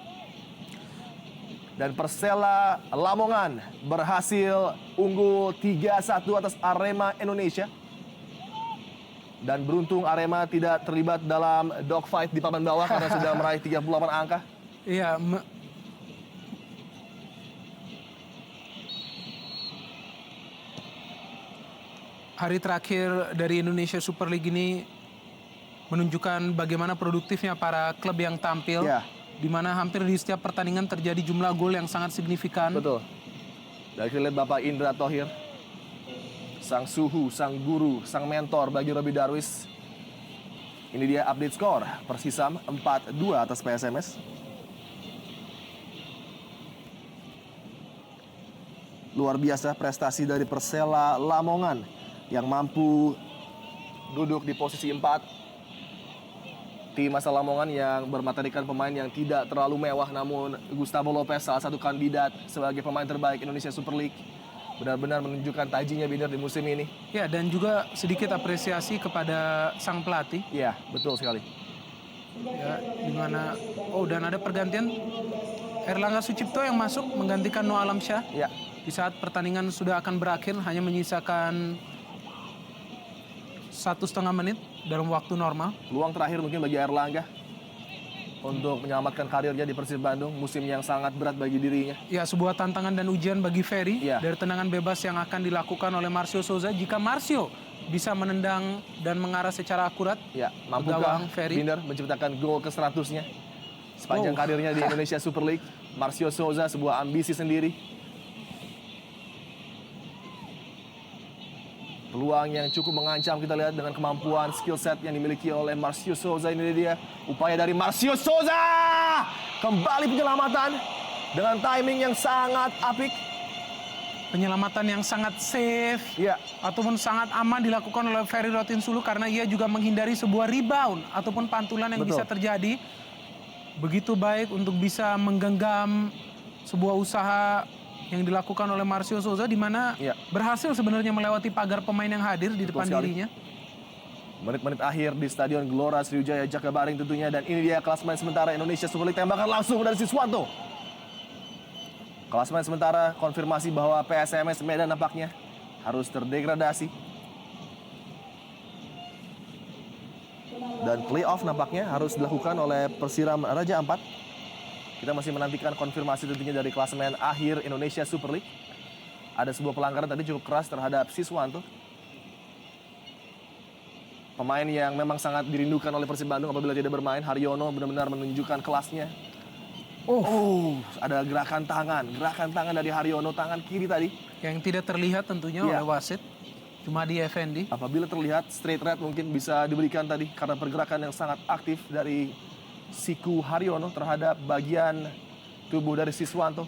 Dan Persela Lamongan berhasil unggul 3-1 atas Arema Indonesia. Dan beruntung Arema tidak terlibat dalam dogfight di papan bawah karena sudah meraih 38 angka. Iya, hari terakhir dari Indonesia Super League ini menunjukkan bagaimana produktifnya para klub yang tampil. Ya. Di mana hampir di setiap pertandingan terjadi jumlah gol yang sangat signifikan. Betul. Dan kita lihat Bapak Indra Thohir, sang suhu, sang guru, sang mentor bagi Robi Darwis. Ini dia update skor. Persisam 4-2 atas PSMS. Luar biasa prestasi dari Persela Lamongan yang mampu duduk di posisi 4. Tim asal Lamongan yang bermaterikan pemain yang tidak terlalu mewah, namun Gustavo Lopez salah satu kandidat sebagai pemain terbaik Indonesia Super League. Benar-benar menunjukkan tajinya Binder di musim ini. Ya, dan juga sedikit apresiasi kepada sang pelatih. Iya, betul sekali. Ya, di mana dan ada pergantian Erlangga Sucipto yang masuk menggantikan Noah Alamsyah. Ya, Di saat pertandingan sudah akan berakhir, hanya menyisakan 1,5 menit dalam waktu normal. peluang terakhir mungkin bagi Erlangga untuk menyelamatkan karirnya di Persib Bandung, musim yang sangat berat bagi dirinya. Ya, sebuah tantangan dan ujian bagi Ferry Iya. dari tendangan bebas yang akan dilakukan oleh Marcio Souza. Jika Marcio bisa menendang dan mengarah secara akurat, Ya, mampukah gawang Ferry Binder menciptakan gol ke-100-nya sepanjang karirnya di Indonesia Super League? Marcio Souza sebuah ambisi sendiri. Peluang yang cukup mengancam kita lihat dengan kemampuan skill set yang dimiliki oleh Marcio Souza. Ini dia upaya dari Marcio Souza. Kembali penyelamatan dengan timing yang sangat apik. penyelamatan yang sangat safe Ya, ataupun sangat aman dilakukan oleh Ferry Rotinsulu karena ia juga menghindari sebuah rebound ataupun pantulan yang Betul. bisa terjadi. Begitu baik untuk bisa menggenggam sebuah usaha yang dilakukan oleh Marcio Souza di mana Ya. berhasil sebenarnya melewati pagar pemain yang hadir di Betul depan sekali. dirinya. Menit-menit akhir di Stadion Gelora Sriwijaya Jakabaring tentunya. Dan ini dia klasemen sementara Indonesia Super League, tembakan langsung dari Siswanto. Klasemen sementara konfirmasi bahwa PSMS Medan nampaknya harus terdegradasi. Dan playoff nampaknya harus dilakukan oleh Persiram Raja Ampat. Kita masih menantikan konfirmasi tentunya dari klasemen akhir Indonesia Super League. Ada sebuah pelanggaran tadi cukup keras terhadap Siswanto. Pemain yang memang sangat dirindukan oleh Persib Bandung apabila tidak bermain. Haryono benar-benar menunjukkan kelasnya. Ada gerakan tangan dari Haryono, tangan kiri tadi. Yang tidak terlihat tentunya oleh wasit, Jumadi Effendi. Apabila terlihat straight red mungkin bisa diberikan tadi karena pergerakan yang sangat aktif dari siku Haryono terhadap bagian tubuh dari Siswanto.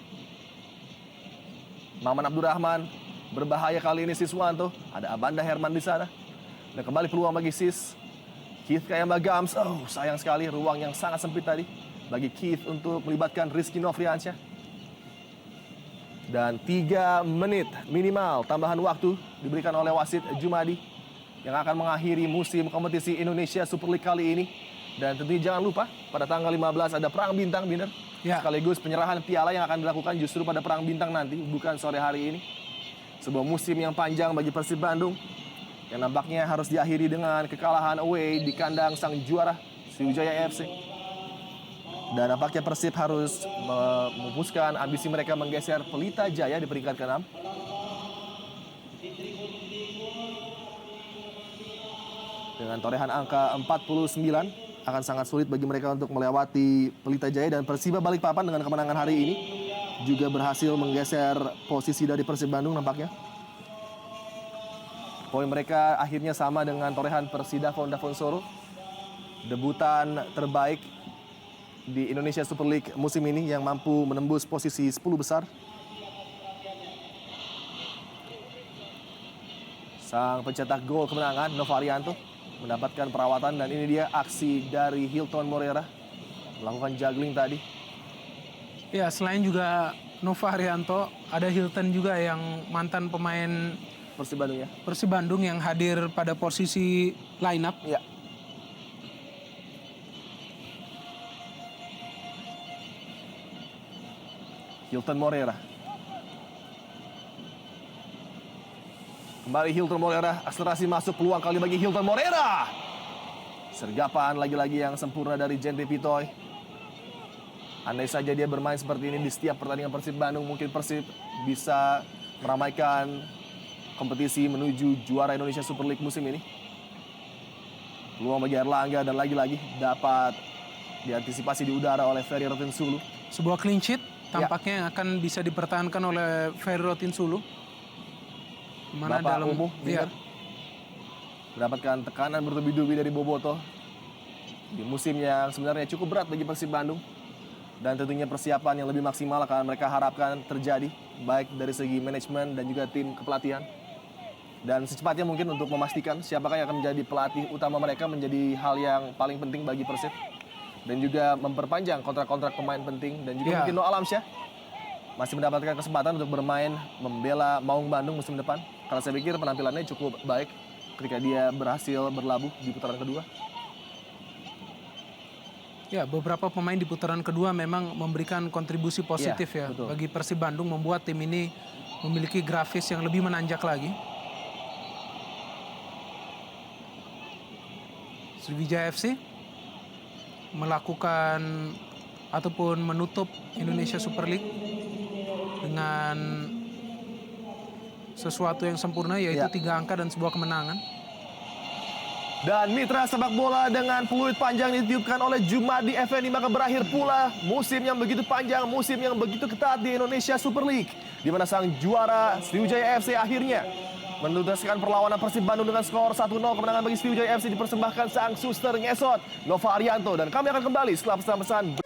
Maman Abdurrahman, berbahaya kali ini Siswanto. Ada Abanda Herman di sana. Dan kembali peluang bagi Keith Kayamba Gams. Sayang sekali ruang yang sangat sempit tadi bagi Keith untuk melibatkan Rizky Nofriansyah. Dan 3 menit minimal tambahan waktu diberikan oleh wasit Jumadi yang akan mengakhiri musim kompetisi Indonesia Super League kali ini. Dan tentunya jangan lupa pada tanggal 15 ada Perang Bintang, Binder. Sekaligus penyerahan piala yang akan dilakukan justru pada Perang Bintang nanti, bukan sore hari ini. Sebuah musim yang panjang bagi Persib Bandung yang nampaknya harus diakhiri dengan kekalahan away di kandang sang juara Sriwijaya FC. Dan nampaknya Persib harus memupuskan ambisi mereka menggeser Pelita Jaya di peringkat ke-6. Dengan torehan angka 49 akan sangat sulit bagi mereka untuk melewati Pelita Jaya. Dan Persiba Balikpapan dengan kemenangan hari ini juga berhasil menggeser posisi dari Persib Bandung nampaknya. Poin mereka akhirnya sama dengan torehan Persida Davon Soro. Debutan terbaik di Indonesia Super League musim ini yang mampu menembus posisi 10 besar. Sang pencetak gol kemenangan, Novarianto, mendapatkan perawatan. Dan ini dia aksi dari Hilton Morera melakukan juggling tadi. Ya, selain juga Novarianto, ada Hilton juga yang mantan pemain Persib Bandung ya. Persib Bandung yang hadir pada posisi line up. Ya. Hilton Morera. Kembali Hilton Morera, akselerasi masuk, peluang kali bagi Hilton Morera. Sergapan lagi-lagi yang sempurna dari Jente Pitoy. Andai saja dia bermain seperti ini di setiap pertandingan Persib Bandung, mungkin Persib bisa meramaikan kompetisi menuju juara Indonesia Super League musim ini. Peluang bagi Erlangga dan lagi-lagi dapat diantisipasi di udara oleh Ferry Rotinsulu. Sebuah clean sheet tampaknya yang akan bisa dipertahankan oleh Ferry Rotinsulu. Mana Bapak dalam Umuh mendapatkan tekanan bertubi-tubi dari Boboto di musim yang sebenarnya cukup berat bagi Persib Bandung. Dan tentunya persiapan yang lebih maksimal akan mereka harapkan terjadi, baik dari segi manajemen dan juga tim kepelatihan. Dan secepatnya mungkin untuk memastikan siapakah yang akan menjadi pelatih utama mereka menjadi hal yang paling penting bagi Persib. Dan juga memperpanjang kontrak-kontrak pemain penting. Dan juga mungkin Noah Alamsyah masih mendapatkan kesempatan untuk bermain membela Maung Bandung musim depan. Karena saya pikir penampilannya cukup baik ketika dia berhasil berlabuh di putaran kedua. Ya, beberapa pemain di putaran kedua memang memberikan kontribusi positif bagi Persib Bandung, membuat tim ini memiliki grafis yang lebih menanjak lagi. Sriwijaya FC melakukan ataupun menutup Indonesia Super League dengan sesuatu yang sempurna, yaitu 3 angka dan sebuah kemenangan. Dan mitra sepak bola dengan peluit panjang ditiupkan oleh Jumadi Effendi, maka berakhir pula musim yang begitu panjang, musim yang begitu ketat di Indonesia Super League, di mana sang juara Sriwijaya FC akhirnya menuntaskan perlawanan Persib Bandung dengan skor 1-0. Kemenangan bagi Sriwijaya FC dipersembahkan sang suster ngesot Nova Arianto. Dan kami akan kembali setelah pesan-pesan.